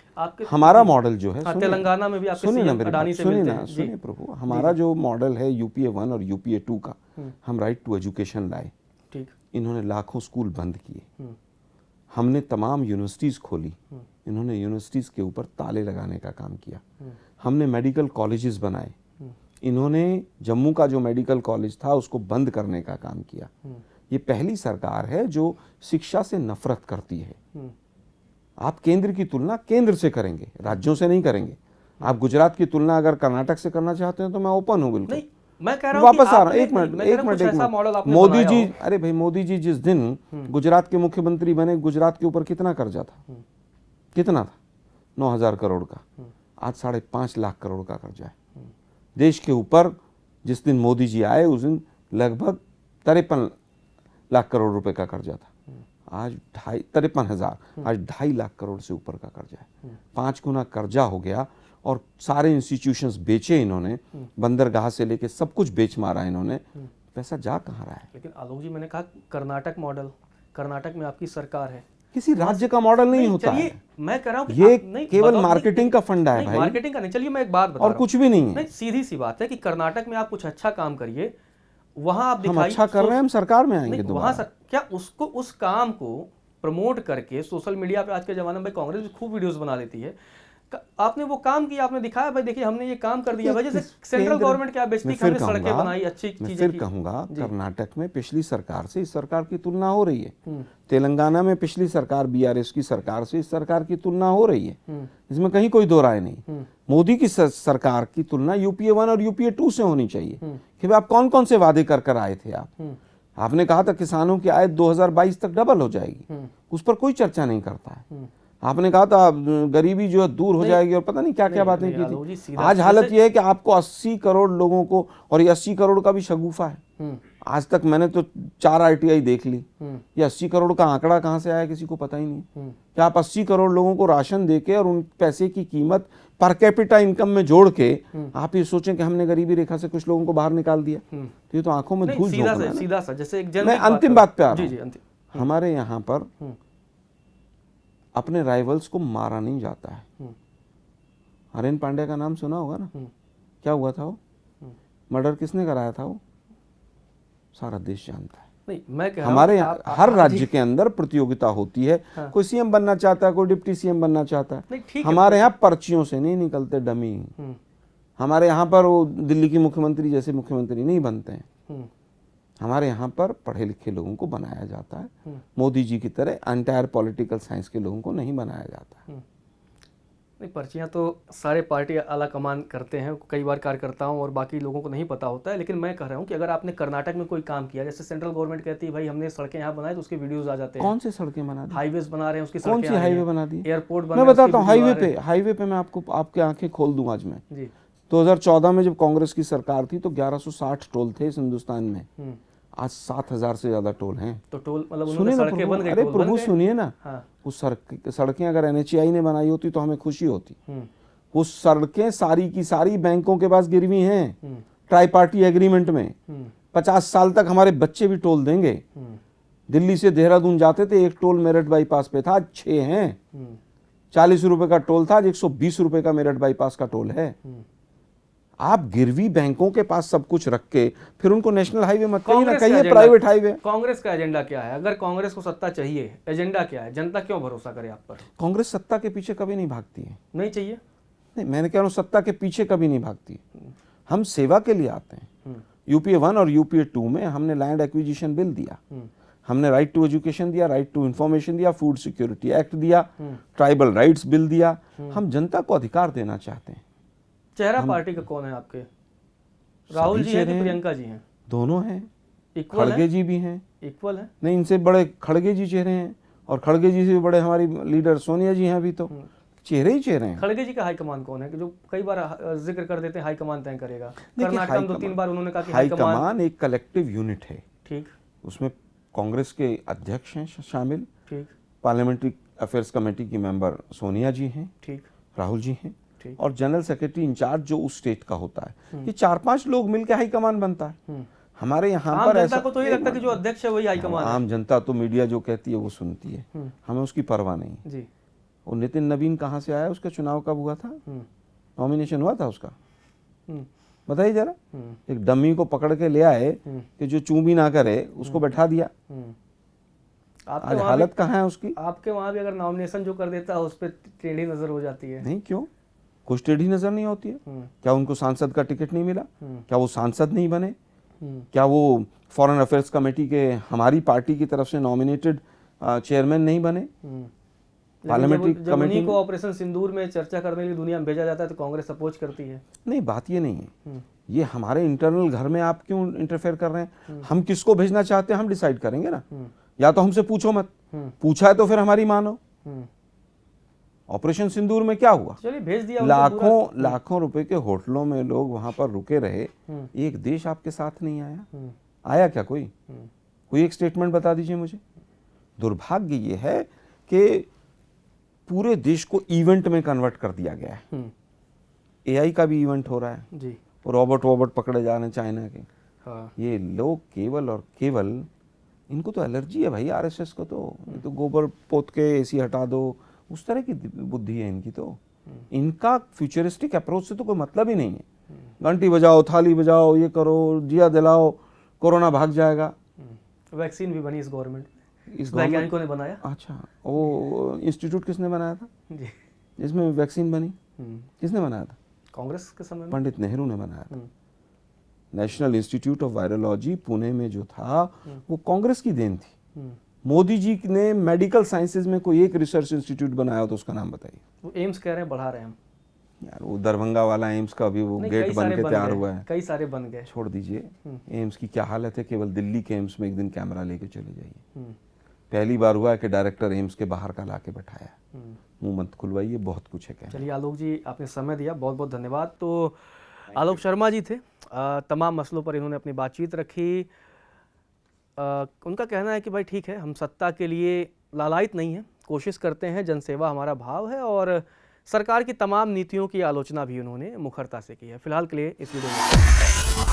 Speaker 2: हमारा मॉडल जो है,
Speaker 1: तेलंगाना में भी आपके सीएम अडानी से मिलते हैं।
Speaker 2: सुनिए प्रभु, हमारा जो मॉडल है यूपीए 1 और यूपीए 2 का, हम राइट टू एजुकेशन लाए।
Speaker 1: ठीक।
Speaker 2: इन्होंने लाखों स्कूल बंद किए, हमने तमाम यूनिवर्सिटीज खोली, इन्होंने यूनिवर्सिटीज के ऊपर ताले लगाने का काम किया। हमने मेडिकल कॉलेजेस बनाए, इन्होंने जम्मू का जो मेडिकल कॉलेज था उसको बंद करने का काम किया। ये पहली सरकार है जो शिक्षा से नफरत करती है। आप केंद्र की तुलना केंद्र से करेंगे, राज्यों से नहीं करेंगे। आप गुजरात की तुलना अगर कर्नाटक से करना चाहते हैं तो मैं ओपन हूं बिल्कुल।
Speaker 1: नहीं, मैं कह रहा हूं
Speaker 2: वापस
Speaker 1: कि
Speaker 2: आ रहा हूं,
Speaker 1: आपने-
Speaker 2: एक मिनट
Speaker 1: मॉडल आपने
Speaker 2: मोदी
Speaker 1: बनाया
Speaker 2: जी,
Speaker 1: हो।
Speaker 2: अरे भाई मोदी जी जिस दिन गुजरात के मुख्यमंत्री बने, गुजरात के ऊपर कितना कर्जा था? कितना था? 9,000 करोड़ का। आज 5.5 लाख करोड़ का कर्जा है देश के ऊपर। जिस दिन मोदी जी आए उस दिन लगभग 53 लाख करोड़ रुपए का कर्जा था। आज 53,000, आज 2.5 लाख करोड़ से ऊपर का कर्जा है। 5 गुना कर्जा हो गया और सारे इंस्टीट्यूशंस बेचे इन्होंने, बंदरगाह से लेके सब कुछ बेच मारा इन्होंने। पैसा जा कहाँ रहा है?
Speaker 1: लेकिन आलोक जी, मैंने कहा कर्नाटक मॉडल, कर्नाटक में आपकी सरकार है,
Speaker 2: किसी राज्य का मॉडल नहीं होता
Speaker 1: चलिए,
Speaker 2: है।
Speaker 1: मैं कह रहा हूं कि
Speaker 2: ये
Speaker 1: नहीं,
Speaker 2: केवल
Speaker 1: बताओ,
Speaker 2: मार्केटिंग का फंडा है भाई,
Speaker 1: मार्केटिंग का नहीं। चलिए मैं एक बात बता
Speaker 2: और
Speaker 1: रहा
Speaker 2: कुछ भी नहीं है।
Speaker 1: नहीं, सीधी सी बात है कि कर्नाटक में आप कुछ अच्छा काम करिए, वहां आप
Speaker 2: हम
Speaker 1: दिखाई
Speaker 2: अच्छा कर रहे हैं, हम सरकार में आएंगे
Speaker 1: नहीं,
Speaker 2: दोबारा।
Speaker 1: वहां क्या उसको, उस काम को प्रमोट करके सोशल मीडिया पे आज के जमाने में कांग्रेस भी खूब वीडियोस बना लेती है। आपने वो काम किया, आपने दिखाया भाई देखिए हमने ये काम कर दिया। वजह से सेंट्रल गवर्नमेंट क्या बेचती है, हमने सड़कें बनाई, अच्छी
Speaker 2: मैं
Speaker 1: चीजें
Speaker 2: फिर
Speaker 1: की।
Speaker 2: कहूंगा कर्नाटक में पिछली सरकार से इस सरकार की तुलना हो रही है। तेलंगाना में पिछली सरकार बीआरएस की सरकार से इस सरकार की तुलना हो रही है। इसमें कहीं कोई दो राय नहीं। मोदी की सरकार की तुलना यूपीए 1 और यूपीए 2 से होनी चाहिए कि भाई आप कौन कौन से वादे कर कर आए थे। आपने कहा था किसानों की आय 2022 तक डबल हो जाएगी, उस पर कोई चर्चा नहीं करता है। आपने कहा था गरीबी जो है दूर हो जाएगी और पता नहीं क्या क्या बातें की थी। आज हालत यह है कि आपको 80 करोड़ लोगों को, और ये 80 करोड़ का भी शगुफा है। आज तक मैंने तो 4 आरटीआई देख ली। ये 80 करोड़ का आंकड़ा कहाँ से आया किसी को पता ही नहीं। कि आप 80 करोड़ लोगों को राशन देके और उन पैसे की कीमत पर कैपिटा इनकम में जोड़ के आप ये सोचें कि हमने गरीबी रेखा से कुछ लोगों को बाहर निकाल दिया, तो ये तो आंखों में धूल झोंकना है।
Speaker 1: सीधा सा, जैसे एक
Speaker 2: मैं अंतिम बात पे आ रहा
Speaker 1: जी,
Speaker 2: हूं। हमारे यहाँ पर अपने राइवल्स को मारा नहीं जाता है। हरेन पांड्या का नाम सुना होगा ना? क्या हुआ था वो? मर्डर किसने कराया था वो? सारा देश जानता है।
Speaker 1: नहीं, मैं कह
Speaker 2: हमारे हर राज्य के अंदर प्रतियोगिता होती है। कोई सीएम बनना चाहता है, कोई डिप्टी सीएम बनना चाहता है। हमारे यहाँ पर्चियों से नहीं निकलते डमी। हमारे यहाँ पर वो दिल्ली की मुख्यमंत्री जैसे मुख्यमंत्री नहीं बनते हैं। हमारे यहाँ पर पढ़े लिखे लोगों को बनाया जाता है। मोदी जी की तरह एंटायर पॉलिटिकल साइंस के लोगों को नहीं बनाया जाता है।
Speaker 1: नहीं, पर्चियाँ तो सारे पार्टी आला कमान करते हैं, कई बार कार्यकर्ताओं और बाकी लोगों को नहीं पता होता है। लेकिन मैं कह रहा हूँ कि अगर आपने कर्नाटक में कोई काम किया, जैसे सेंट्रल गवर्नमेंट कहती है भाई हमने सड़कें यहाँ बनाई, तो उसके वीडियोस आ जाते हैं।
Speaker 2: कौन से सड़कें बना दी?
Speaker 1: हाईवेज बना रहे हैं, उसकी
Speaker 2: कौन सी हाईवे बना दी?
Speaker 1: एयरपोर्ट
Speaker 2: मैं बताता हूँ। हाईवे पे मैं आपको आपके आंखें खोल दूं आज मैं। 2014 में जब कांग्रेस की सरकार थी तो 1160 टोल थे इस हिंदुस्तान में। आज 7,000 से ज्यादा टोल हैं।
Speaker 1: तो टोल मतलब
Speaker 2: सुनिए ना
Speaker 1: सड़कें बन गई।
Speaker 2: अरे प्रभु सुनिए ना।
Speaker 1: हाँ।
Speaker 2: वो सड़कें अगर NHAI ने बनाई होती तो हमें खुशी होती। वो सड़कें सारी की सारी बैंकों के पास गिरवी हैं ट्राई पार्टी एग्रीमेंट में। 50 साल तक हमारे बच्चे भी टोल देंगे। दिल्ली से देहरादून जाते थे, एक टोल मेरठ बाईपास पे था, 6 हैं। 40 रुपए का टोल था, आज 120 रुपए का मेरठ बाईपास का टोल है। आप गिरवी बैंकों के पास सब कुछ रख के फिर उनको नेशनल हाईवे मत कहिए ना, कहिए प्राइवेट हाईवे।
Speaker 1: कांग्रेस का एजेंडा क्या है? अगर कांग्रेस को सत्ता चाहिए, एजेंडा क्या है? जनता क्यों भरोसा करे आप पर?
Speaker 2: कांग्रेस सत्ता के पीछे कभी नहीं भागती है।
Speaker 1: नहीं चाहिए?
Speaker 2: नहीं, मैंने कह रहा हूँ सत्ता के पीछे कभी नहीं भागती। हम सेवा के लिए आते हैं। यूपीए 1 और यूपीए 2 में हमने लैंड एक्विजिशन बिल दिया, हमने राइट टू एजुकेशन दिया, राइट टू इंफॉर्मेशन दिया, फूड सिक्योरिटी एक्ट दिया, ट्राइबल राइट्स बिल दिया। हम जनता को अधिकार देना चाहते हैं।
Speaker 1: चेहरा पार्टी का कौन है आपके? राहुल जी हैं कि प्रियंका जी हैं?
Speaker 2: दोनों हैं।
Speaker 1: इक्वल
Speaker 2: खड़गे जी भी हैं।
Speaker 1: इक्वल है?
Speaker 2: नहीं, इनसे बड़े खड़गे जी चेहरे हैं, और खड़गे जी से भी बड़े हमारी लीडर सोनिया जी हैं। अभी तो चेहरे ही चेहरे हैं।
Speaker 1: खड़गे जी का हाईकमान कौन है, कि जो कई बार जिक्र कर देते हैं हाईकमान तय करेगा? कर्नाटक में 2-3 बार उन्होंने कहा कि
Speaker 2: हाईकमान एक कलेक्टिव यूनिट है।
Speaker 1: ठीक।
Speaker 2: उसमें कांग्रेस के अध्यक्ष हैं शामिल।
Speaker 1: ठीक।
Speaker 2: पार्लियामेंट्री अफेयर्स कमेटी की मेंबर सोनिया जी हैं।
Speaker 1: ठीक।
Speaker 2: राहुल जी हैं। और जनरल सेक्रेटरी इंचार्ज जो उस स्टेट का होता है। ये 4-5 लोग मिलकर हाईकमान बनता है। हमारे यहाँ पर
Speaker 1: ऐसा को तो ये लगता है कि जो अध्यक्ष है वही हाईकमान है।
Speaker 2: आम जनता तो मीडिया जो कहती है वो सुनती है, हमें उसकी परवाह नहीं
Speaker 1: जी।
Speaker 2: और नितिन नवीन कहाँ से आया? उसका चुनाव कब हुआ था? नॉमिनेशन हुआ था उसका? बताइए जरा। एक डमी को पकड़ के ले आए कि जो चूं भी ना करे, उसको बैठा दिया। आज हालत कहाँ है उसकी?
Speaker 1: आपके वहां भी अगर नॉमिनेशन जो कर देता है उस पर टेढ़ी नजर हो जाती है।
Speaker 2: नहीं, क्यों? कुछ टेढ़ी नजर नहीं होती है। क्या उनको सांसद का टिकट नहीं मिला? क्या वो सांसद नहीं बने? क्या वो फॉरेन अफेयर्स कमेटी के हमारी पार्टी की तरफ से नॉमिनेटेड चेयरमैन नहीं बने? पार्लियामेंट्री कमेटी
Speaker 1: को ऑपरेशन सिंदूर में चर्चा करने के लिए दुनिया में भेजा जाता है तो कांग्रेस अपोज करती है।
Speaker 2: नहीं, बात ये नहीं है, ये हमारे इंटरनल घर में आप क्यों इंटरफेयर कर रहे हैं? हम किसको भेजना चाहते हैं हम डिसाइड करेंगे ना। या तो हमसे पूछो मत, पूछा है तो फिर हमारी मानो। ऑपरेशन सिंदूर में क्या हुआ?
Speaker 1: चलिए भेज दिया।
Speaker 2: लाखों रुपए के होटलों में लोग वहां पर रुके रहे, एक देश आपके साथ नहीं आया? आया क्या कोई एक स्टेटमेंट बता दीजिए मुझे। दुर्भाग्य ये है कि पूरे देश को इवेंट में कन्वर्ट कर दिया गया है। एआई का भी इवेंट हो रहा है
Speaker 1: जी,
Speaker 2: रोबोट पकड़े जा रहे हैं चाइना के।
Speaker 1: हाँ।
Speaker 2: ये लोग केवल और केवल, इनको तो एलर्जी है भाई आरएसएस को, तो गोबर पोत के एसी हटा दो, उस तरह की बुद्धि है इनकी। तो इनका फ्यूचरिस्टिक अप्रोच से तो कोई मतलब ही नहीं है। घंटी बजाओ, थाली बजाओ, ये करो, जिया दिलाओ, कोरोना भाग जाएगा।
Speaker 1: वैक्सीन भी बनी इस गवर्नमेंट,
Speaker 2: इस
Speaker 1: वैज्ञानिकों ने बनाया।
Speaker 2: अच्छा, वो इंस्टीट्यूट किसने बनाया था
Speaker 1: जी,
Speaker 2: जिसमें वैक्सीन बनी? किसने बनाया था?
Speaker 1: कांग्रेस के समय में
Speaker 2: पंडित नेहरू ने बनाया था। National institute of virology Pune में जो था वो कांग्रेस की देन थी। मोदी जी ने मेडिकल साइंसेज में कोई एक रिसर्च इंस्टीट्यूट बनाया तो उसका नाम बताइए।
Speaker 1: वो एम्स कह रहे हैं बढ़ा रहे हैं हम।
Speaker 2: यार वो दरभंगा वाला एम्स का भी वो गेट बन के तैयार हुआ है,
Speaker 1: कई सारे बन गए।
Speaker 2: छोड़ दीजिए, एम्स की क्या हालत है। केवल दिल्ली के एम्स में एक दिन कैमरा लेके चले जाइए। पहली बार हुआ है कि डायरेक्टर एम्स के बाहर का लाके बैठाया। मुंह मत खुलवाइए, बहुत कुछ है कहना।
Speaker 1: चलिए आलोक जी, आपने समय दिया, बहुत बहुत धन्यवाद। तो आलोक शर्मा जी थे, तमाम मसलों पर इन्होंने अपनी बातचीत रखी। उनका कहना है कि भाई ठीक है, हम सत्ता के लिए लालायित नहीं हैं, कोशिश करते हैं, जनसेवा हमारा भाव है, और सरकार की तमाम नीतियों की आलोचना भी उन्होंने मुखरता से की है। फिलहाल के लिए इस वीडियो में